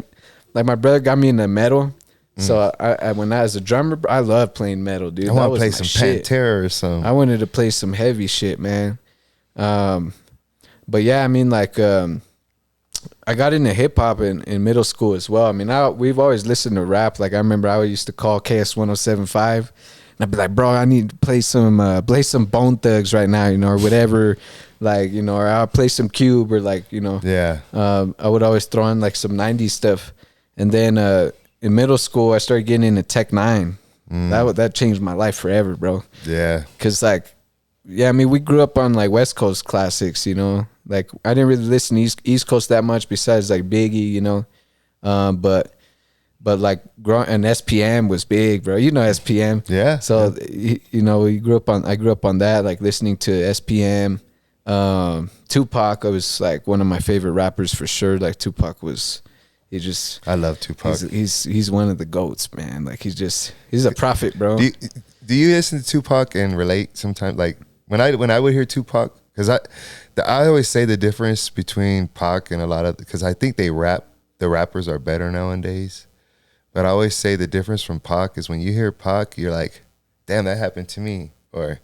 my brother got me into metal. So I when I was a drummer, I love playing metal, dude. I want to play some Pantera or something. I wanted to play some heavy shit, man. But yeah, I mean, like, I got into hip hop in middle school as well. I mean, we've always listened to rap. Like I remember I used to call KS 107.5, and I'd be like, bro, I need to play some Bone Thugs right now, you know, or whatever. Like, you know, or I'll play some Cube, or like, you know. Yeah. I would always throw in like some 90s stuff. And then in middle school, I started getting into Tech 9. That changed my life forever, bro. Yeah. Because, like, yeah, I mean, we grew up on, like, West Coast classics, you know. Like, I didn't really listen to East Coast that much besides, like, Biggie, you know. But like, and SPM was big, bro. You know SPM. Yeah. So, you know, I grew up on that, like, listening to SPM. Tupac, I was, like, one of my favorite rappers for sure. Like, Tupac was... I love Tupac. He's one of the GOATs, man. Like he's a prophet, bro. Do you listen to Tupac and relate sometimes? Like when I would hear Tupac, because I always say the difference between Pac and a lot of, because I think the rappers are better nowadays. But I always say the difference from Pac is when you hear Pac, you're like, damn, that happened to me, or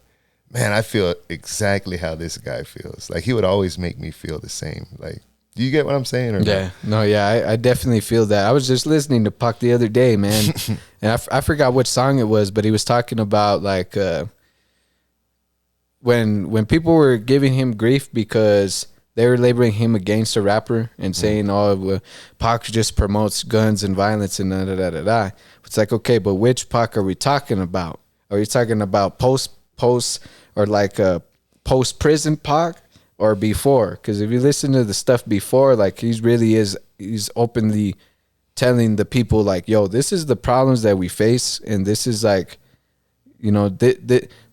man, I feel exactly how this guy feels. Like he would always make me feel the same. Like Do you get what I'm saying? Or yeah, no, yeah, I definitely feel that. I was just listening to Pac the other day, man, and I forgot which song it was, but he was talking about like when people were giving him grief because they were labeling him a gangster rapper and saying, "Oh, Pac just promotes guns and violence and da da da da da." It's like, okay, but which Pac are we talking about? Are we talking about post or like a post prison Pac or before? Because if you listen to the stuff before, like he's openly telling the people like, yo, this is the problems that we face, and this is like, you know,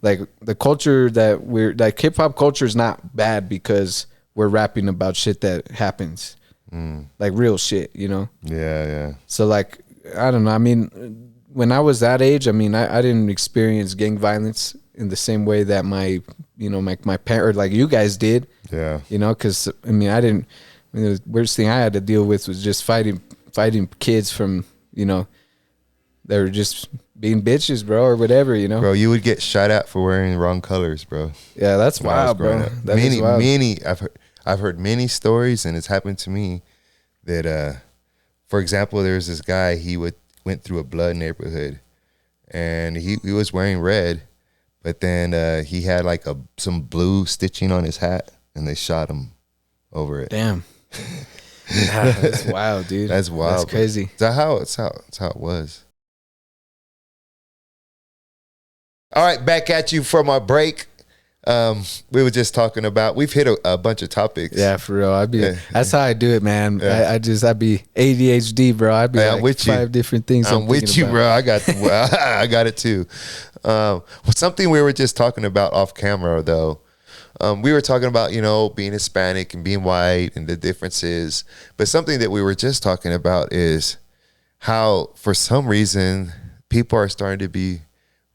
like the culture that we're like, hip hop culture is not bad because we're rapping about shit that happens, like real shit, you know? Yeah. So like, I don't know. I mean, when I was that age, I mean, I didn't experience gang violence in the same way that my parent or like you guys did. Yeah. You know, because I mean, the worst thing I had to deal with was just fighting kids from, you know, they were just being bitches, bro, or whatever, you know. Bro, you would get shot at for wearing wrong colors, bro. Yeah, that's wild, bro. That is wild. Many. I've heard many stories, and it's happened to me that, for example, there's this guy. He went through a blood neighborhood, and he was wearing red, but then he had like some blue stitching on his hat, and they shot him over it. Damn. That's wild, dude. That's wild. That's crazy. That's how it was. All right, back at you from our break. We were just talking about, we've hit a bunch of topics. Yeah, for real. That's how I do it, man. Yeah. I'd be ADHD, bro. I'd be like with five different things. I'm with you, bro. I got it too. Something we were just talking about off camera though. We were talking about, you know, being Hispanic and being white and the differences. But something that we were just talking about is how, for some reason, people are starting to be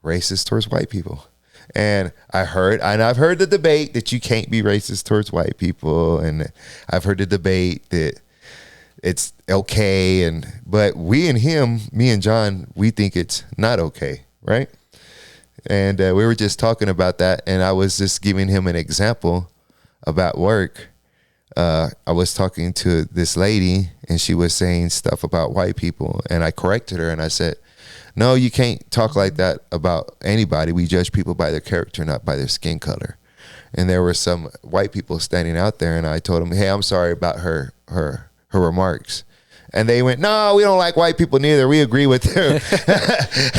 racist towards white people. And I've heard the debate that you can't be racist towards white people, and I've heard the debate that it's okay, but me and John, we think it's not okay, right? And we were just talking about that, and I was just giving him an example about work. I was talking to this lady, and she was saying stuff about white people, and I corrected her, and I said, no, you can't talk like that about anybody. We judge people by their character, not by their skin color. And there were some white people standing out there, and I told them, hey, I'm sorry about her remarks. And they went, no, we don't like white people neither. We agree with her.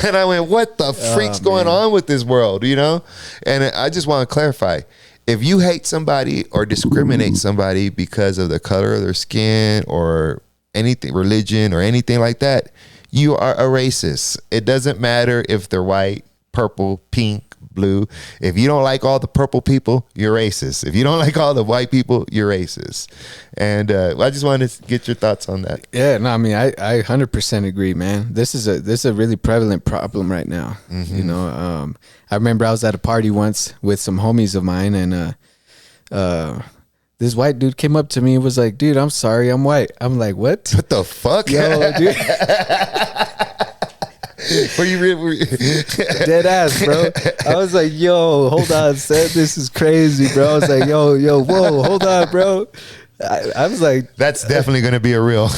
And I went, what the freak's going on with this world, you know? And I just want to clarify. If you hate somebody or discriminate somebody because of the color of their skin or anything, religion or anything like that, you are a racist. It doesn't matter if they're white, purple, pink, blue. If you don't like all the purple people, you're racist. If you don't like all the white people, you're racist. And I just wanted to get your thoughts on that. Yeah, no, I mean, I 100% agree, man. This is a really prevalent problem right now. Mm-hmm. You know, I remember I was at a party once with some homies of mine, and this white dude came up to me and was like, dude, I'm sorry, I'm white. I'm like, what? What the fuck? Yo, dude. Were you really dead ass, bro? I was like, yo, hold on, son. This is crazy, bro. I was like, yo, whoa, hold on, bro. I was like, that's definitely going to be a real.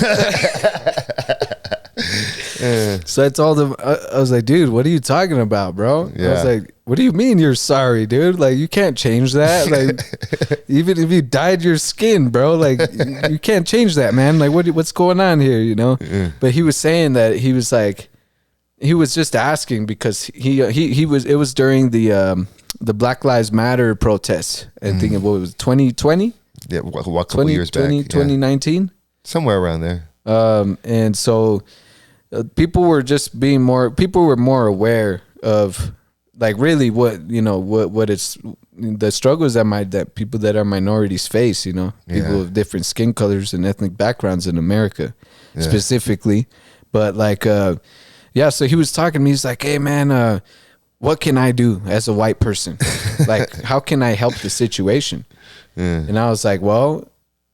So I told him, I was like, dude, what are you talking about, bro? Yeah. I was like, what do you mean you're sorry, dude? Like, you can't change that. Like, even if you dyed your skin, bro, like, you can't change that, man. Like, what's going on here, you know? Yeah. But he was saying that he was like, he was just asking because it was during the Black Lives Matter protests. I think it was 2020. Yeah, what couple years back? 2019? Somewhere around there. And so people were more aware of like really what, you know, what it's the struggles that people that are minorities face, you know, people of different skin colors and ethnic backgrounds in America specifically. But like, so he was talking to me. He's like, hey man, what can I do as a white person? Like, how can I help the situation? Yeah. And I was like, well,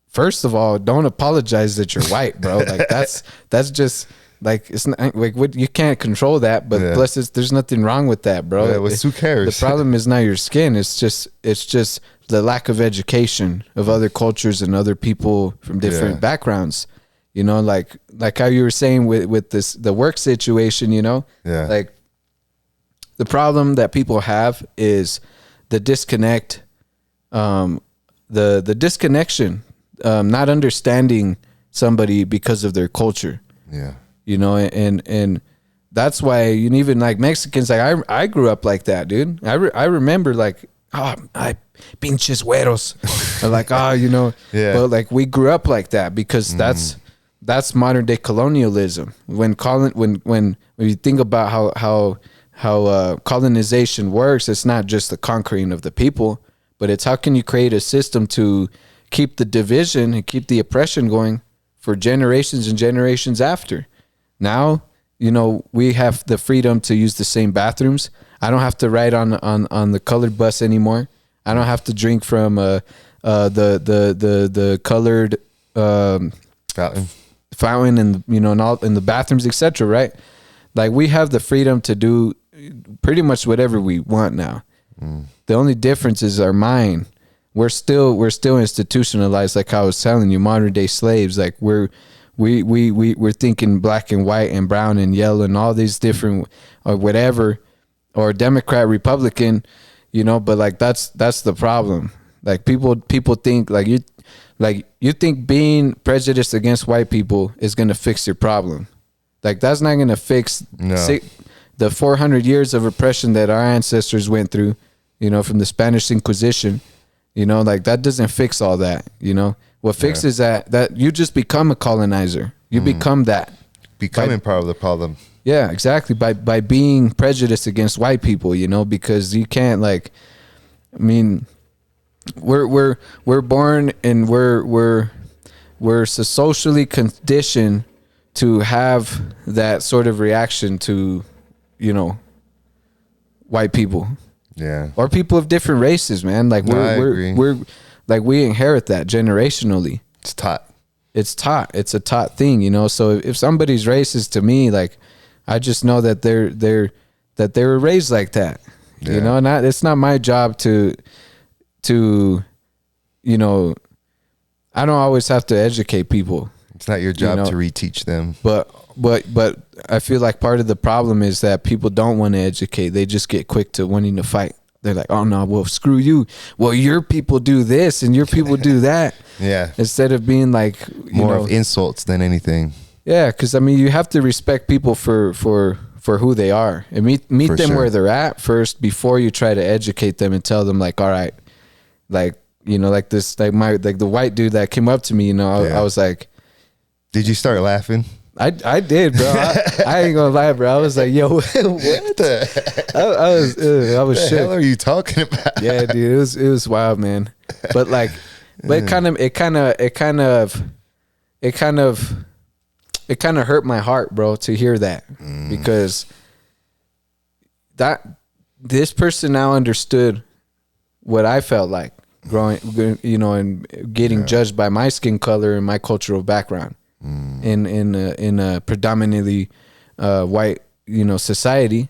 first of all, don't apologize that you're white, bro. Like that's just like it's not like what you can't control that, but plus there's nothing wrong with that, bro. Yeah, who cares? The problem is not your skin. It's just the lack of education of other cultures and other people from different backgrounds. You know, like how you were saying with this the work situation. You know, like the problem that people have is the disconnect, the disconnection, not understanding somebody because of their culture. Yeah. You know, and that's why even like Mexicans, like I grew up like that, dude. I remember like, I pinches güeros. Like, you know, but like we grew up like that because that's modern day colonialism. When you think about how colonization works, it's not just the conquering of the people, but it's how can you create a system to keep the division and keep the oppression going for generations and generations after. Now, you know, we have the freedom to use the same bathrooms. I don't have to ride on the colored bus anymore. I don't have to drink from the colored fountain and, you know, and all in the bathrooms, etc. Right? Like we have the freedom to do pretty much whatever we want now. The only difference is our mind. We're still institutionalized, like I was telling you, modern day slaves. Like we're thinking black and white and brown and yellow and all these different or whatever, or Democrat, Republican, you know. But like that's the problem. Like people think like you think being prejudiced against white people is gonna fix your problem. Like that's not gonna fix the 400 years of oppression that our ancestors went through. You know, from the Spanish Inquisition. You know, like that doesn't fix all that. You know, what fixes that you just become a colonizer. You become that. Becoming part of the problem. Yeah, exactly. By being prejudiced against white people, you know, because you can't like, I mean, we're born and we're socially conditioned to have that sort of reaction to, you know, white people. Yeah. Or people of different races, man. Like we're like we inherit that generationally. It's taught. It's a taught thing, you know. So if somebody's racist to me, like I just know that they were raised like that. Yeah. You know, it's not my job to you know, I don't always have to educate people. It's not your job to reteach them. But I feel like part of the problem is that people don't want to educate. They just get quick to wanting to fight. They're like, oh no, well screw you. Well, your people do this and your people do that. Yeah. Instead of being like more of insults than anything. Yeah, because I mean you have to respect people for who they are and meet them where they're at first before you try to educate them and tell them like, all right, like, you know, like this, like the white dude that came up to me, you know, I was like, did you start laughing? I did, bro. I ain't gonna lie, bro. I was like, yo, what? I was what shook. The hell are you talking about? Yeah, dude, it was wild, man. But like, but it kind of hurt my heart, bro, to hear that because this person now understood what I felt like growing, you know, and getting judged by my skin color and my cultural background. In a predominantly white, you know, society,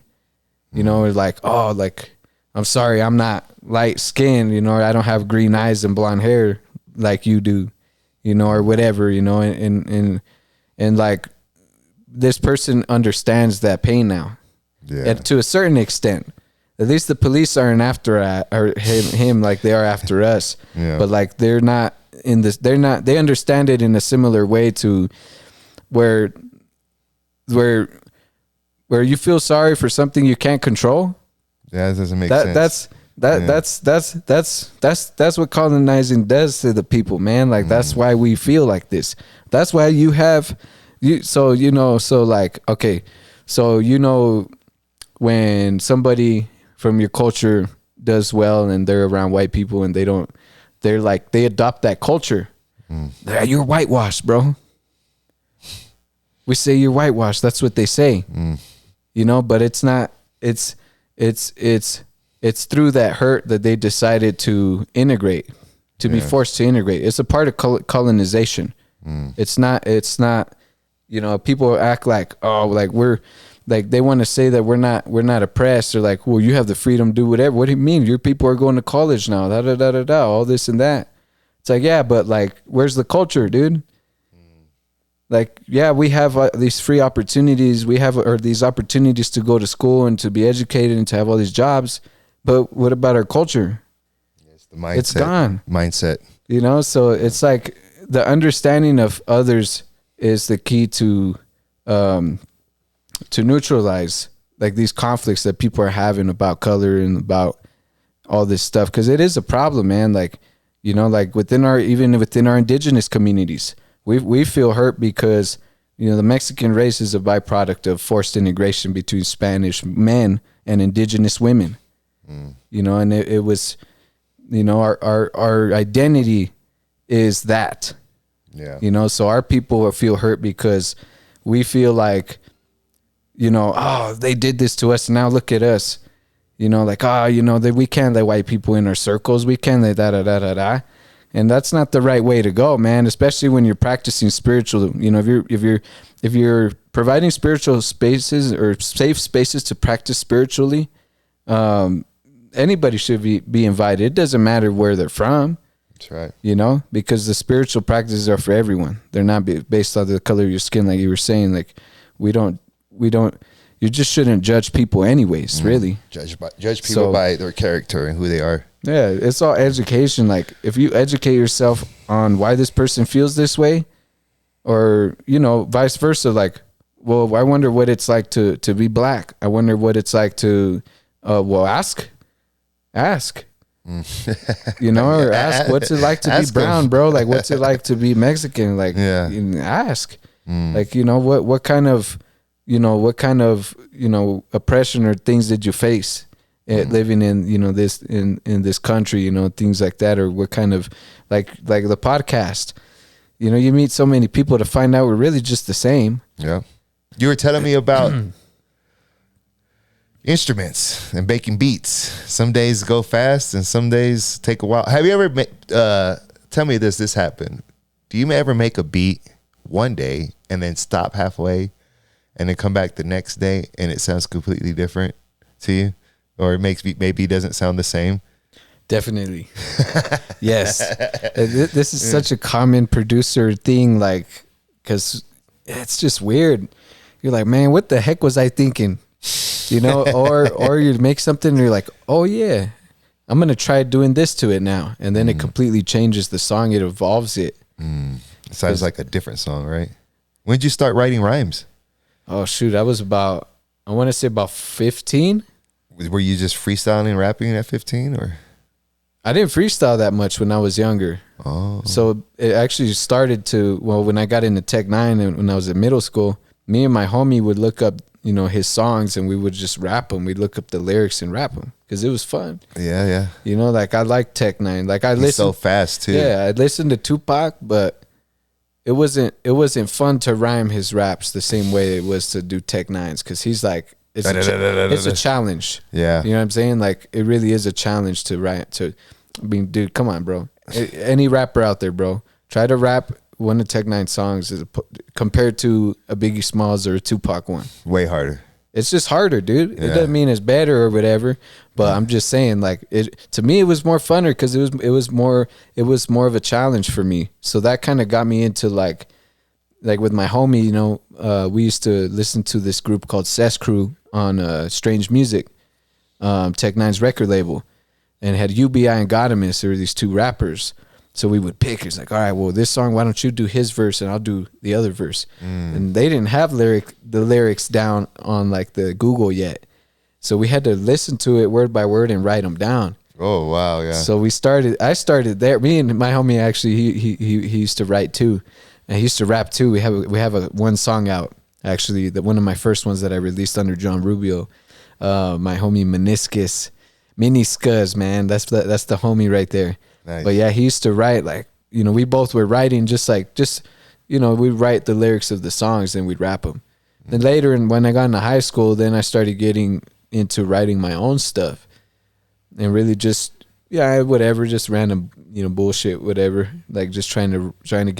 you know, like, oh, like, I'm sorry, I'm not light skinned, you know, I don't have green eyes and blonde hair like you do, you know, or whatever, you know, and like this person understands that pain now, and to a certain extent. At least the police aren't after him like they are after us, but like they're not. They understand it in a similar way to where you feel sorry for something you can't control. Yeah, that doesn't make sense. That's what colonizing does to the people, man. Like that's why we feel like this. That's why you have so you know, so like, okay, so you know, when somebody from your culture does well and they're around white people and they're like, they adopt that culture. You're whitewashed, bro. We say you're whitewashed. That's what they say. You know, but it's not, it's through that hurt that they decided to integrate, to be forced to integrate. It's a part of colonization. It's not, You know, people act like, oh, like we're like they want to say that we're not oppressed, or like, well, you have the freedom to do whatever. What do you mean? Your people are going to college now, da da da da da, all this and that. It's like, yeah, but like, where's the culture, dude? Like, yeah, we have these free opportunities. We have or these opportunities to go to school and to be educated and to have all these jobs. But what about our culture? It's the mindset. It's gone. Mindset. You know, so it's like the understanding of others is the key to neutralize like these conflicts that people are having about color and about all this stuff, because it is a problem, man. Like, you know, like even within our indigenous communities, we feel hurt because, you know, the Mexican race is a byproduct of forced integration between Spanish men and indigenous women. You know, and it was, you know, our identity is that. Yeah. You know, so our people feel hurt because we feel like, you know, oh, they did this to us, and now look at us. You know, like, oh, you know, that we can't let white people in our circles. We can't let da da da da da. And that's not the right way to go, man. Especially when you're practicing spiritual. You know, if you're providing spiritual spaces or safe spaces to practice spiritually, anybody should be invited. It doesn't matter where they're from. That's right. You know, because the spiritual practices are for everyone. They're not based on the color of your skin, like you were saying. Like, we don't. You just shouldn't judge people, anyways. Really, Judge people by their character and who they are. Yeah, it's all education. Like, if you educate yourself on why this person feels this way, or, you know, vice versa. Like, well, I wonder what it's like to be black. I wonder what it's like to, well, ask, you know, or ask what's it like to be brown, bro? Like, what's it like to be Mexican? Like, ask, like, you know, what kind of oppression or things did you face living in, you know, this in this country, you know, things like that, or what kind of like the podcast, you know, you meet so many people to find out we're really just the same. Yeah. You were telling me about instruments and making beats. Some days go fast and some days take a while. Have you ever tell me this happened? Do you ever make a beat one day and then stop halfway and then come back the next day and it sounds completely different to you, or maybe doesn't sound the same? Definitely. Yes. This is such a common producer thing, like, because it's just weird. You're like, man, what the heck was I thinking? You know, or you make something and you're like, oh yeah, I'm gonna try doing this to it now, and then it completely changes the song. It evolves it. It sounds like a different song, right? When did you start writing rhymes? Oh shoot, I was about 15. Were you just freestyling and rapping at 15, or? I didn't freestyle that much when I was younger. Oh. So it actually started when I got into Tech 9 and when I was in middle school, me and my homie would look up, you know, his songs, and we would just rap them. We'd look up the lyrics and rap them because it was fun. Yeah, yeah. You know, like, I like Tech 9. Like, I listened so fast too. Yeah, I listened to Tupac, but it wasn't fun to rhyme his raps the same way it was to do Tech 9's, because he's like, it's a challenge. Yeah. You know what I'm saying? Like, it really is a challenge to write. I mean, dude, come on, bro. Any rapper out there, bro, try to rap one of Tech 9 songs compared to a Biggie Smalls or a Tupac one. Way harder. It's just harder, dude. Yeah. It doesn't mean it's better or whatever, but I'm just saying, like, to me it was more funner because it was more of a challenge for me. So that kind of got me into like with my homie, you know, we used to listen to this group called Cess Crew on Strange Music, Tech 9's record label, and it had UBI and Godimus. There were these two rappers. So we would pick. It's like, all right, well, this song, why don't you do his verse and I'll do the other verse? And they didn't have the lyrics down on like the Google yet. So we had to listen to it word by word and write them down. Oh, wow, yeah. So I started there. Me and my homie, actually, he used to write too. And he used to rap too. We have one song out, actually, one of my first ones that I released under Jon Rubio. My homie Meniscus, man. That's the homie right there. Nice. But yeah, he used to write, like, you know, we both were writing just you know, we'd write the lyrics of the songs and we'd rap them. Then later, when I got into high school, then I started getting into writing my own stuff and really just, yeah, whatever, just random, you know, bullshit, whatever. Like just trying to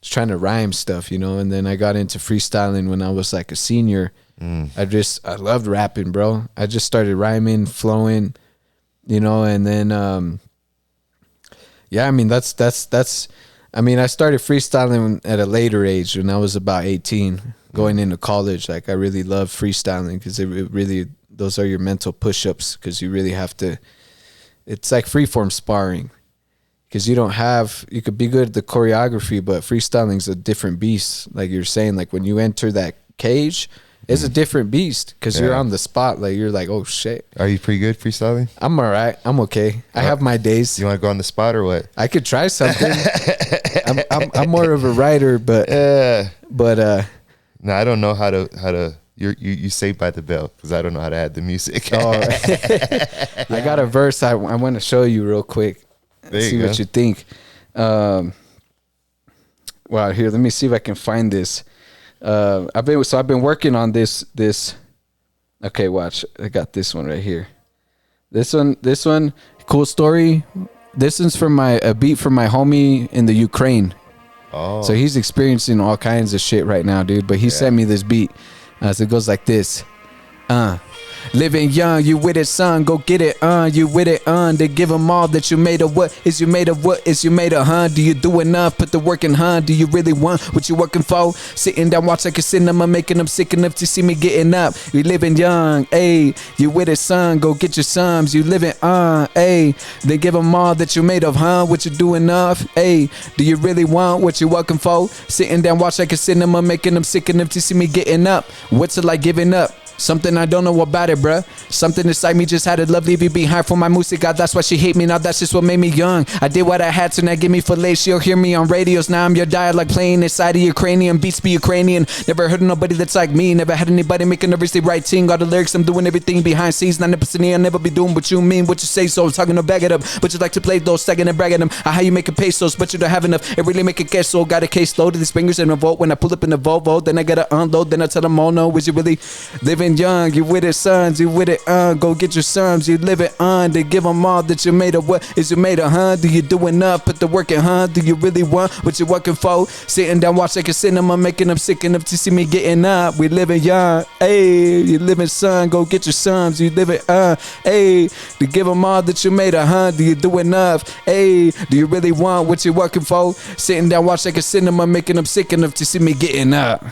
trying to rhyme stuff, you know. And then I got into freestyling when I was like a senior. I loved rapping, bro. I just started rhyming, flowing, you know. And then yeah, I mean that's I mean, I started freestyling at a later age when I was about 18, going into college. Like, I really love freestyling because it really, those are your mental push-ups, because you really have to, it's like freeform sparring, because you could be good at the choreography, but freestyling's a different beast. Like you're saying, like when you enter that cage, it's a different beast, because you're on the spot. Like, you're like, oh shit. Are you pretty good freestyling? I'm all right. I'm okay. I have my days. You want to go on the spot or what? I could try something. I'm more of a writer, but no, I don't know how to. You Saved by the Bell, because I don't know how to add the music. Oh, I got a verse I want to show you real quick. See what you think. Wow, here, let me see if I can find this. I've been working on this. Okay, watch. I got this one right here. This one, cool story. This one's from a beat from my homie in the Ukraine. Oh. So he's experiencing all kinds of shit right now, dude. But he sent me this beat. So it goes like this. Living young, you with it, son, go get it, you with it, they give them all that you made of. What is you made of? What is you made of, Do you do enough? Put the work in, Do you really want what you working for? Sitting down, watch like a cinema, making them sick enough to see me getting up. You living young, ayy, you with it, son, go get your sums. You living, ayy, they give them all that you made of, What you do enough, ayy, do you really want what you working for? Sitting down, watch like a cinema, making them sick enough to see me getting up. What's it like giving up? Something I don't know about it, bruh. Something inside me just had a lovely be behind for my musica. That's why she hate me now. That's just what made me young. I did what I had to. Now give me fillet. She'll hear me on radios. Now I'm your dialect playing inside of Ukrainian. Beats be Ukrainian. Never heard of nobody that's like me. Never had anybody making nervously writing. All the lyrics, I'm doing everything behind scenes. 90% I'll never be doing what you mean. What you say, so I'm talking to bag it up. But you like to play those, second and brag at them. How you making pesos, but you don't have enough. It really make a queso. Got a case loaded. These fingers in a vote. When I pull up in the Volvo, then I gotta unload. Then I tell them, oh no, is you really living young? You with it, sons, you with it, go get your sums, you live it, they give them all that you made of. What is you made of, do you do enough? Put the work in, do you really want what you working for? Sitting down, watch like a cinema, making them sick enough to see me getting up. We living young, ayy, you living, son, go get your sums, you live it, ayy, to give them all that you made of, do you do enough? Ayy, do you really want what you working for? Sitting down, watch like a cinema, making them sick enough to see me getting up.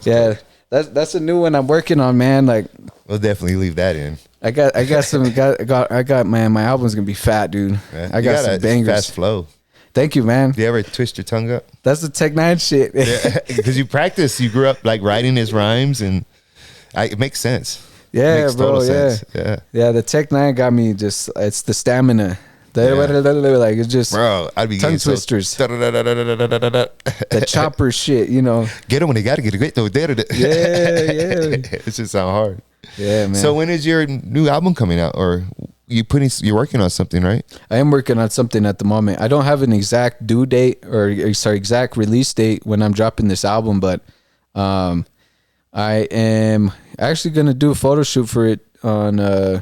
Yeah. That's a new one I'm working on, man. Like, we'll definitely leave that in. I got man, my album's gonna be fat, dude. Yeah. I got some bangers. Fast flow. Thank you, man. Do you ever twist your tongue up? That's the Tech Nine shit. Yeah, because you practice. You grew up like writing his rhymes, and it makes sense. Yeah, it makes bro. total sense. Yeah. The Tech Nine got me. It's the stamina. Like, it's just, bro, I'd be tongue twisters. The chopper shit, you know. Get him when they gotta get it. Yeah. It's just sound hard. Yeah, man. So when is your new album coming out, or you're working on something, right? I am working on something at the moment. I don't have an exact due date exact release date when I'm dropping this album, but I am actually gonna do a photo shoot for it on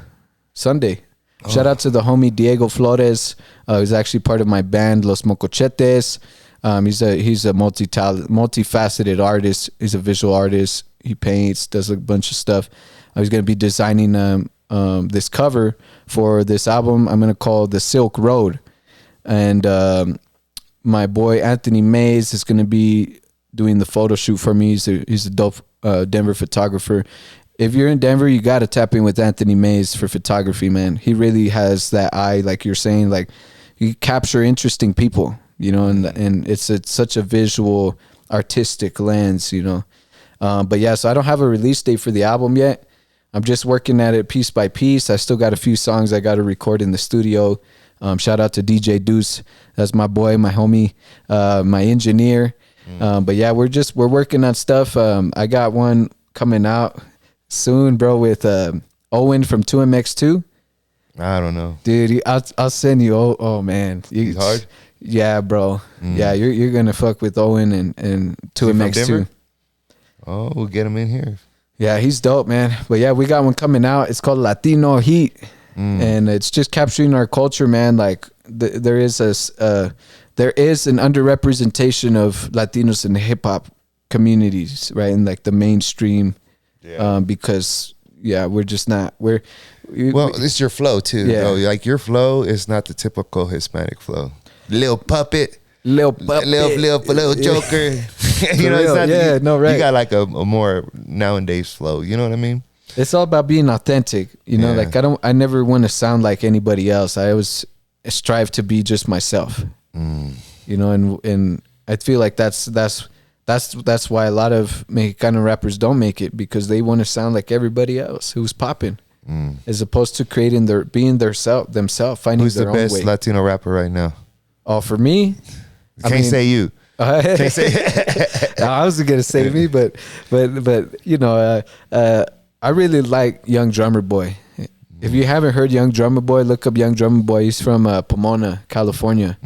Sunday. Shout out to the homie Diego Flores. He's actually part of my band Los Mocochetes. He's a multifaceted artist. He's a visual artist. He paints, does a bunch of stuff. He's going to be designing this cover for this album I'm going to call The Silk Road. And my boy Anthony Mays is going to be doing the photo shoot for me. He's a dope Denver photographer. If you're in Denver, you got to tap in with Anthony Mays for photography, man. He really has that eye, like you're saying, like you capture interesting people, you know, and it's such a visual, artistic lens, you know. But yeah, so I don't have a release date for the album yet. I'm just working at it piece by piece. I still got a few songs I got to record in the studio. Shout out to DJ Deuce. That's my boy, my homie, my engineer. But yeah, we're working on stuff. I got one coming out soon, bro, with Owen from 2MX2. I don't know, dude. I'll send you. Oh man, he's hard. Yeah, bro. Yeah, you're gonna fuck with Owen and 2MX2. Oh, we'll get him in here. Yeah, he's dope, man. But yeah, we got one coming out. It's called Latino Heat, and it's just capturing our culture, man. Like there's there is an underrepresentation of Latinos in the hip hop communities, right? In like the mainstream, because we're just not it's your flow too. Yeah. Though. Like your flow is not the typical Hispanic flow. Little puppet, little joker. You know, it's not, right. You got like a more nowadays flow. You know what I mean? It's all about being authentic. You know, like I never want to sound like anybody else. I always strive to be just myself. You know, and I feel like that's why a lot of Mexicano rappers don't make it, because they want to sound like everybody else who's popping, as opposed to being themselves, finding Who's their the own best way. Latino rapper right now? Oh, for me, Can't say you. Can't say. I was gonna say me, but you know, I really like Young Drummer Boy. If you haven't heard Young Drummer Boy, look up Young Drummer Boy. He's from Pomona, California.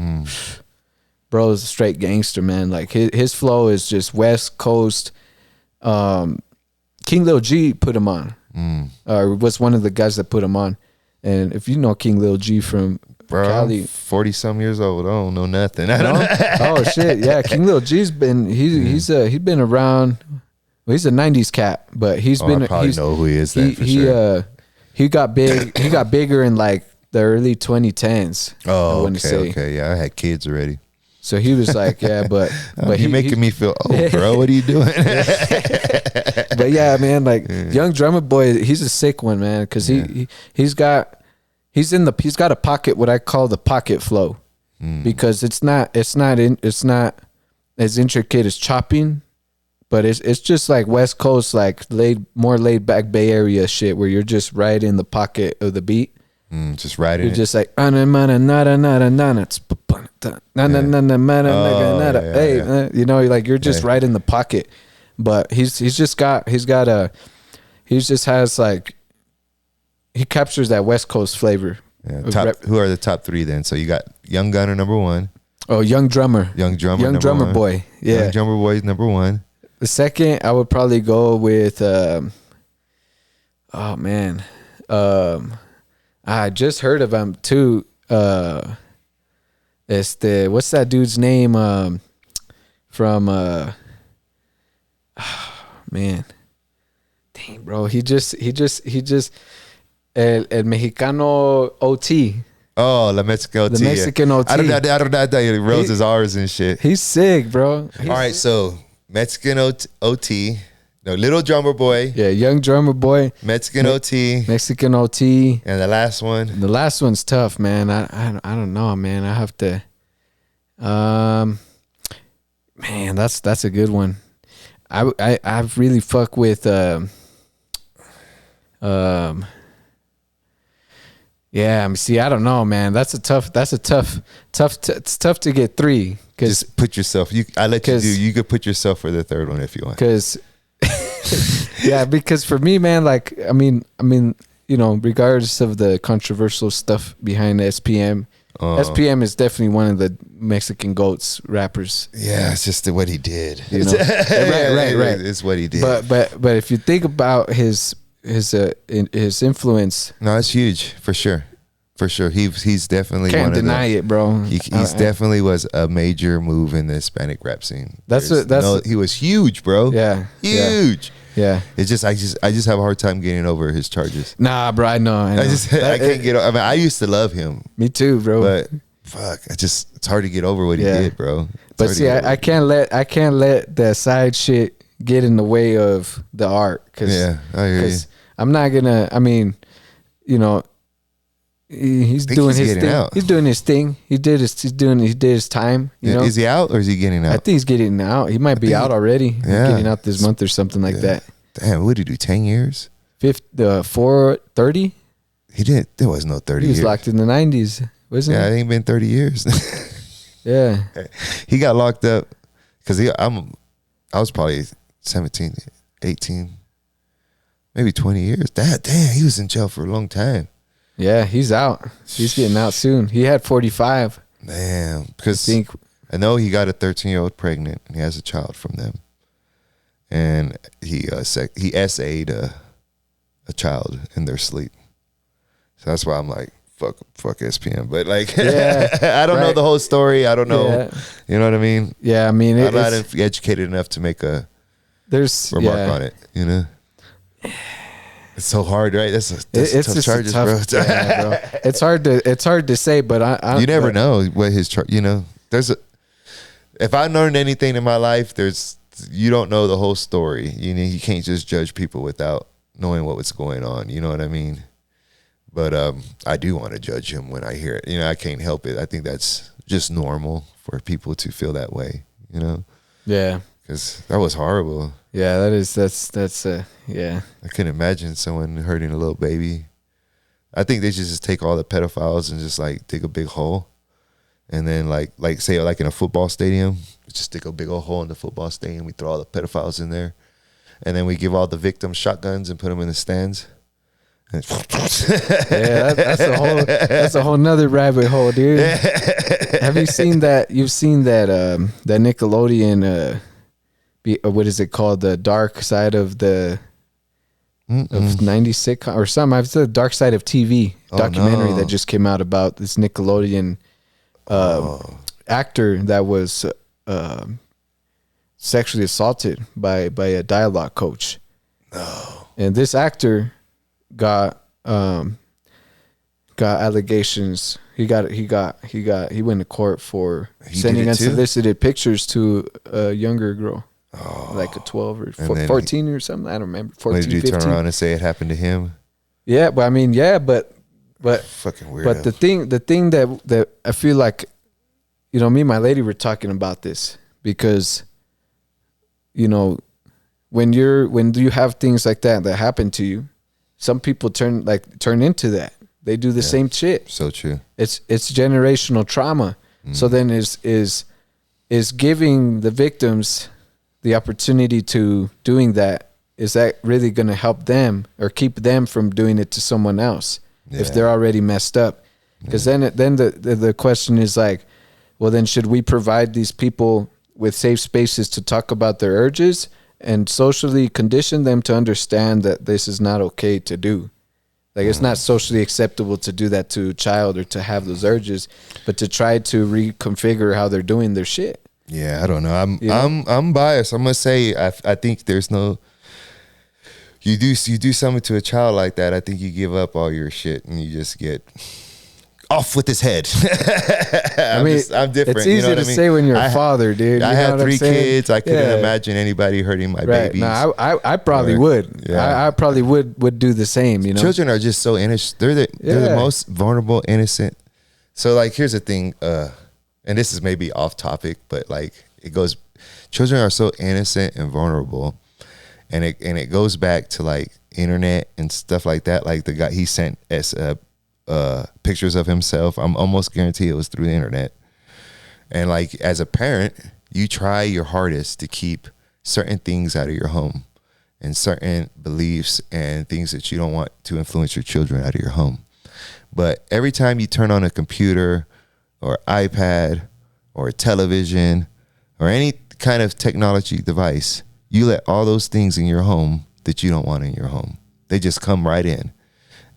Bro is a straight gangster, man. Like his flow is just West Coast. King Lil G put him on, or was one of the guys that put him on. And if you know King Lil G from Cali, I'm 40-some years old. I don't know nothing. I don't know. Oh shit, yeah. King Lil G's been he's been around. Well, he's a '90s cat, but I probably know who he is. Then for sure. He got big. He got bigger in like the early 2010s. Oh, okay. Yeah, I had kids already. So he was like, but you're making me feel old, bro. What are you doing? But yeah, man, like Young Drummer Boy, he's a sick one, man, because he's got a pocket, what I call the pocket flow, because it's not as intricate as chopping, but it's just like West Coast, like more laid back Bay Area shit, where you're just right in the pocket of the beat. Just riding. You're just like hey, you know, like you're just right in the pocket. But he captures that West Coast flavor. Yeah, who are the top three then? So you got Young Gunner number one. Oh, Young Drummer Boy. Yeah, Young Drummer Boy is number one. The second, I would probably go with I just heard of him too. What's that dude's name? From man, dang, bro, he just El Mexicano OT. Oh, La Mexican OT. The Mexican OT. I don't know. He rolls his R's and shit. He's sick, bro. All right, so Mexican OT. No, Little Drummer Boy. Yeah, Young Drummer Boy. Mexican OT. And the last one. The last one's tough, man. I don't know, man. I have to. Man, that's a good one. I really fuck with yeah. See, I don't know, man. It's tough to get three. Just put yourself. I let you do. You could put yourself for the third one if you want. Because. Yeah, because for me, man, like I mean, you know, regardless of the controversial stuff behind SPM, SPM is definitely one of the Mexican GOATs rappers. Yeah, it's just what he did. You know? Right. It's what he did. But if you think about his influence, no, it's huge for sure. For sure, he's definitely can't deny it, bro. He's definitely was a major move in the Hispanic rap scene. He was huge, bro. Yeah, huge. Yeah. It's just I just have a hard time getting over his charges. Nah, bro, I know. I can't get. I mean, I used to love him. Me too, bro. But fuck, it's hard to get over what he did, bro. But see, I can't let the side shit get in the way of the art. I hear you. I'm not gonna. I mean, you know. He's doing his thing. Out. He's doing his thing. He did his time. You know? Is he out or is he getting out? I think he's getting out. He might be out already. He's getting out this month or something like that. Damn, what did he do? 10 years? 430. He didn't. There was no 30 years. He was locked in the 90s, wasn't he? Yeah, it ain't been 30 years. Yeah. He got locked up because I was probably 17, 18, maybe 20 years. Damn, he was in jail for a long time. Yeah, he's out. He's getting out soon. He had 45. Damn, because I know he got a 13-year-old pregnant and he has a child from them, and he SA'd a child in their sleep. So that's why I'm like, fuck SPM, but like, Yeah, I don't know right. the whole story. I don't know, Yeah. you know what I mean? Yeah, I mean, I'm not it's, educated enough to make a there's remark yeah. on it, you know? It's so hard, right? That's It's tough just charges, a bro. tough, yeah, bro. It's hard to say, but I You never but- know what his you know, if I learned anything in my life, you don't know the whole story. You can't just judge people without knowing what was going on. You know what I mean? But I do want to judge him when I hear it. You know, I can't help it. I think that's just normal for people to feel that way, you know? Yeah. Because that was horrible. Yeah, that's yeah. I couldn't imagine someone hurting a little baby. I think they should just take all the pedophiles and just like dig a big hole. And then like say like in a football stadium, just dig a big old hole in the football stadium. We throw all the pedophiles in there. And then we give all the victims shotguns and put them in the stands. Yeah, that's a whole nother rabbit hole, dude. Have you seen that? You've seen that that Nickelodeon what is it called? The Dark Side of the of 96 or something. I've said Dark Side of TV documentary no. that just came out about this Nickelodeon actor that was sexually assaulted by a dialogue coach. No. And this actor got allegations. He went to court for sending unsolicited pictures to a younger girl. Like a 12 or 14 or something. I don't remember. 14, Did you 15. turn around and say it happened to him? Yeah, but I mean, yeah, but Fucking weird. but the thing that I feel like, you know, me and my lady were talking about this because, you know, when you have things like that happen to you, some people turn into that. They do the same shit. So true. It's generational trauma. So then is giving the victims the opportunity to doing that, is that really going to help them or keep them from doing it to someone else if they're already messed up? Because then the question is like, well, then should we provide these people with safe spaces to talk about their urges and socially condition them to understand that this is not okay to do? Like, it's not socially acceptable to do that to a child or to have those urges, but to try to reconfigure how they're doing their shit. Yeah, I don't know. I'm biased. I'm gonna say I think there's no. You do something to a child like that, I think you give up all your shit and you just get off with his head. I'm different. It's easy to say when you're a father, dude. I have 3 kids. I couldn't imagine anybody hurting my babies. No, I probably would. Yeah. I probably would do the same. You know, children are just so innocent. They're the most vulnerable, innocent. So like, here's the thing. And this is maybe off topic, but like children are so innocent and vulnerable, and it goes back to like internet and stuff like that. Like the guy, he sent us pictures of himself. I'm almost guaranteed it was through the internet. And like, as a parent, you try your hardest to keep certain things out of your home and certain beliefs and things that you don't want to influence your children out of your home. But every time you turn on a computer or iPad or a television or any kind of technology device, you let all those things in your home that you don't want in your home. They just come right in.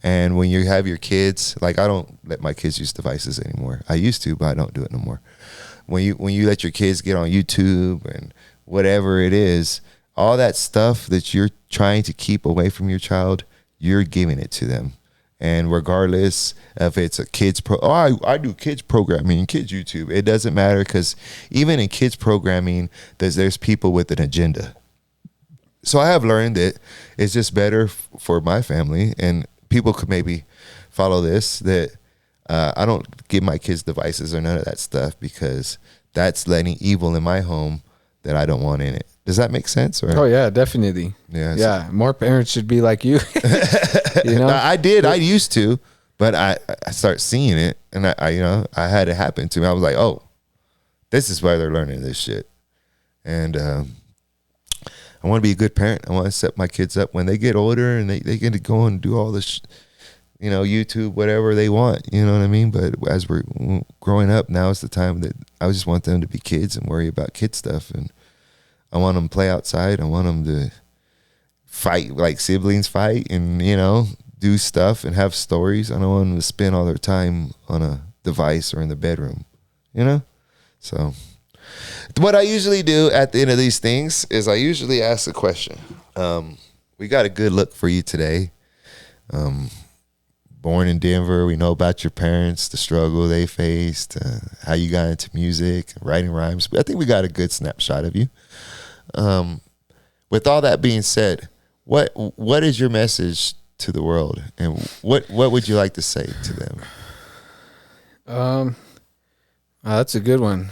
And when you have your kids, like, I don't let my kids use devices anymore. I used to, but I don't do it no more. When you let your kids get on YouTube and whatever it is, all that stuff that you're trying to keep away from your child, you're giving it to them. And regardless if it's a kids I do kids programming, kids YouTube, it doesn't matter, because even in kids programming, there's people with an agenda. So I have learned that it's just better for my family, and people could maybe follow this, that I don't give my kids devices or none of that stuff, because that's letting evil in my home that I don't want in it. Does that make sense? Or? Oh yeah, definitely. Yeah. More parents should be like you. You know, I used to, but I start seeing it, and I had it happen to me. I was like, oh, this is why they're learning this shit. And I want to be a good parent. I want to set my kids up when they get older and they get to go and do all this, YouTube, whatever they want. You know what I mean? But as we're growing up, now is the time that I just want them to be kids and worry about kid stuff. And I want them to play outside. I want them to fight like siblings fight, and do do stuff and have stories. I don't want them to spend all their time on a device or in the bedroom, you know? So what I usually do at the end of these things is I usually ask a question. We got a good look for you today. Born in Denver, we know about your parents, the struggle they faced, how you got into music, writing rhymes. I think we got a good snapshot of you. With all that being said, what is your message to the world, and what would you like to say to them? That's a good one.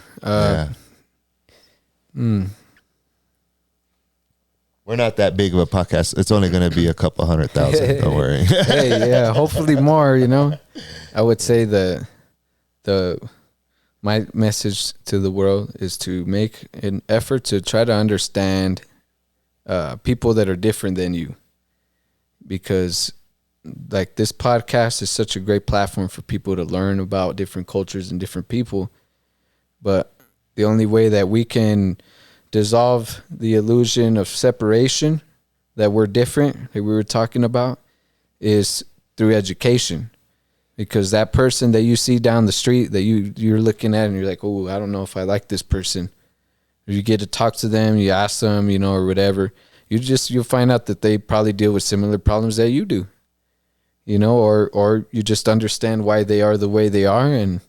We're not that big of a podcast. It's only going to be a couple 100,000. Don't worry. Hey, yeah, hopefully more. You know, I would say my message to the world is to make an effort to try to understand people that are different than you, because like this podcast is such a great platform for people to learn about different cultures and different people. But the only way that we can dissolve the illusion of separation, that we're different, that we were talking about, is through education. Because that person that you see down the street that you're looking at and you're like, oh, I don't know if I like this person. Or you get to talk to them, you ask them, you know, or whatever. You'll find out that they probably deal with similar problems that you do. You know, or you just understand why they are the way they are, and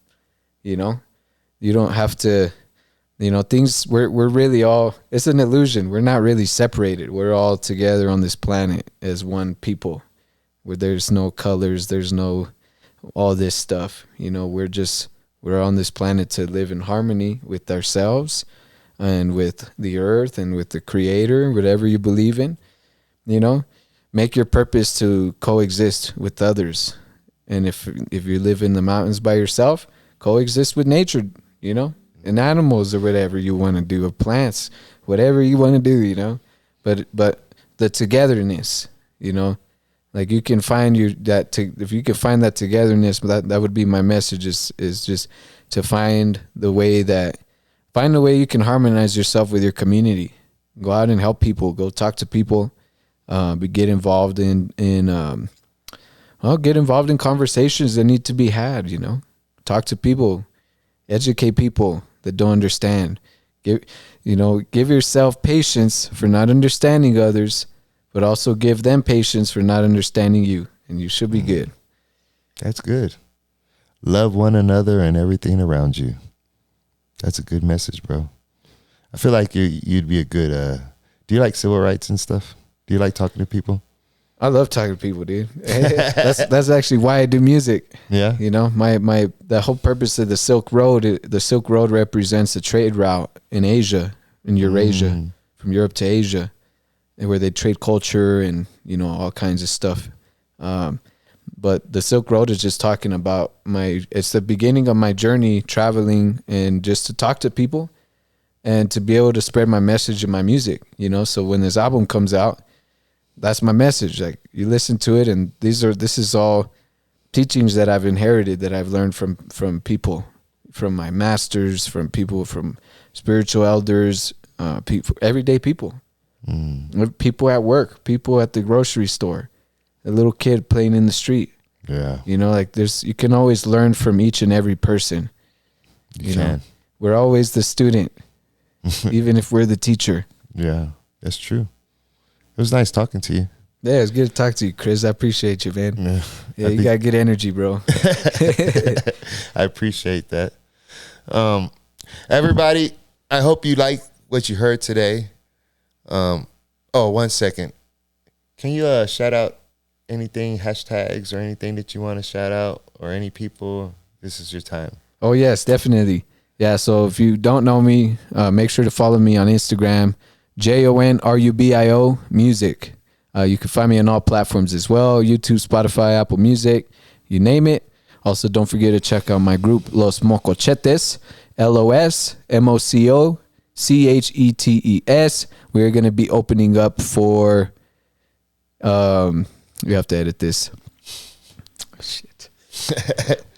you know, you don't have to. You know, things, we're really all, it's an illusion. We're not really separated. We're all together on this planet as one people, where there's no colors, there's no all this stuff. You know, we're on this planet to live in harmony with ourselves and with the earth and with the creator, whatever you believe in. You know, make your purpose to coexist with others. And if you live in the mountains by yourself, coexist with nature, you know. And animals or whatever you want to do, or plants, whatever you want to do, you know. But the togetherness, you know, like you can find if you can find that togetherness, that would be my message is just to find the way you can harmonize yourself with your community. Go out and help people. Go talk to people. Get involved in conversations that need to be had. You know, talk to people, educate people that don't understand. Give yourself patience for not understanding others, but also give them patience for not understanding you, and you should be good. That's good. Love one another and everything around you. That's a good message, bro. I feel like you'd be a good. Do you like civil rights and stuff? Do you like talking to people? I love talking to people, dude. That's actually why I do music. Yeah. You know, the whole purpose of the Silk Road represents a trade route in Asia, in Eurasia, from Europe to Asia, and where they trade culture and, you know, all kinds of stuff. But the Silk Road is just talking about it's the beginning of my journey traveling and just to talk to people and to be able to spread my message in my music, you know? So when this album comes out, that's my message. Like, you listen to it, and this is all teachings that I've inherited, that I've learned from people, from my masters, from people, from spiritual elders, people, everyday people, people at work, people at the grocery store, a little kid playing in the street. Yeah, you know, like you can always learn from each and every person. You know, we're always the student, even if we're the teacher. Yeah, that's true. It was nice talking to you. Yeah, it's good to talk to you, Chris. I appreciate you, man. Yeah, you got good energy, bro. I appreciate that. Everybody, I hope you like what you heard today. 1 second. Can you shout out anything, hashtags or anything that you want to shout out, or any people? This is your time. Oh, yes, definitely. Yeah, so if you don't know me, make sure to follow me on Instagram, JONRUBIO music. You can find me on all platforms as well, YouTube, Spotify, Apple Music, you name it. Also, don't forget to check out my group, Los Mocochetes, LOSMOCOCHETES. We're going to be opening up for, we have to edit this. Oh, shit.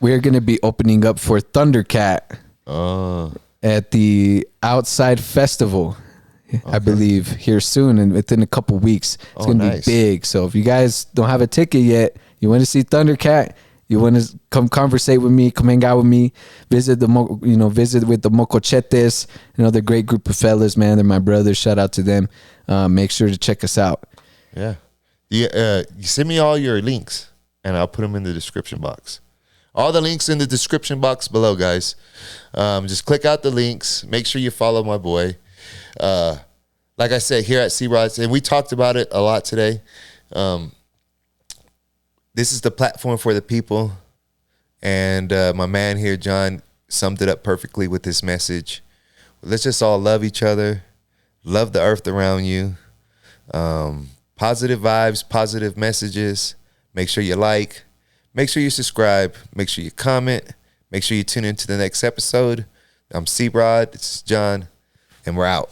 We're going to be opening up for Thundercat at the Outside Festival. Okay. I believe here soon and within a couple weeks. It's going to be big. So if you guys don't have a ticket yet, You want to see Thundercat? You want to come conversate with me? Come hang out with me. Visit visit with the Mocochetes. Another great group of fellas, man. They're my brothers. Shout out to them. Make sure to check us out. Yeah. You send me all your links, and I'll put them in the description box. All the links in the description box below, guys. Just click out the links. Make sure you follow my boy. Like I said, here at C-Rods, and we talked about it a lot today. This is the platform for the people. And my man here, Jon, summed it up perfectly with this message. Let's just all love each other. Love the earth around you. Positive vibes, positive messages. Make sure you like. Make sure you subscribe. Make sure you comment. Make sure you tune into the next episode. I'm C-Rod. This is Jon. And we're out.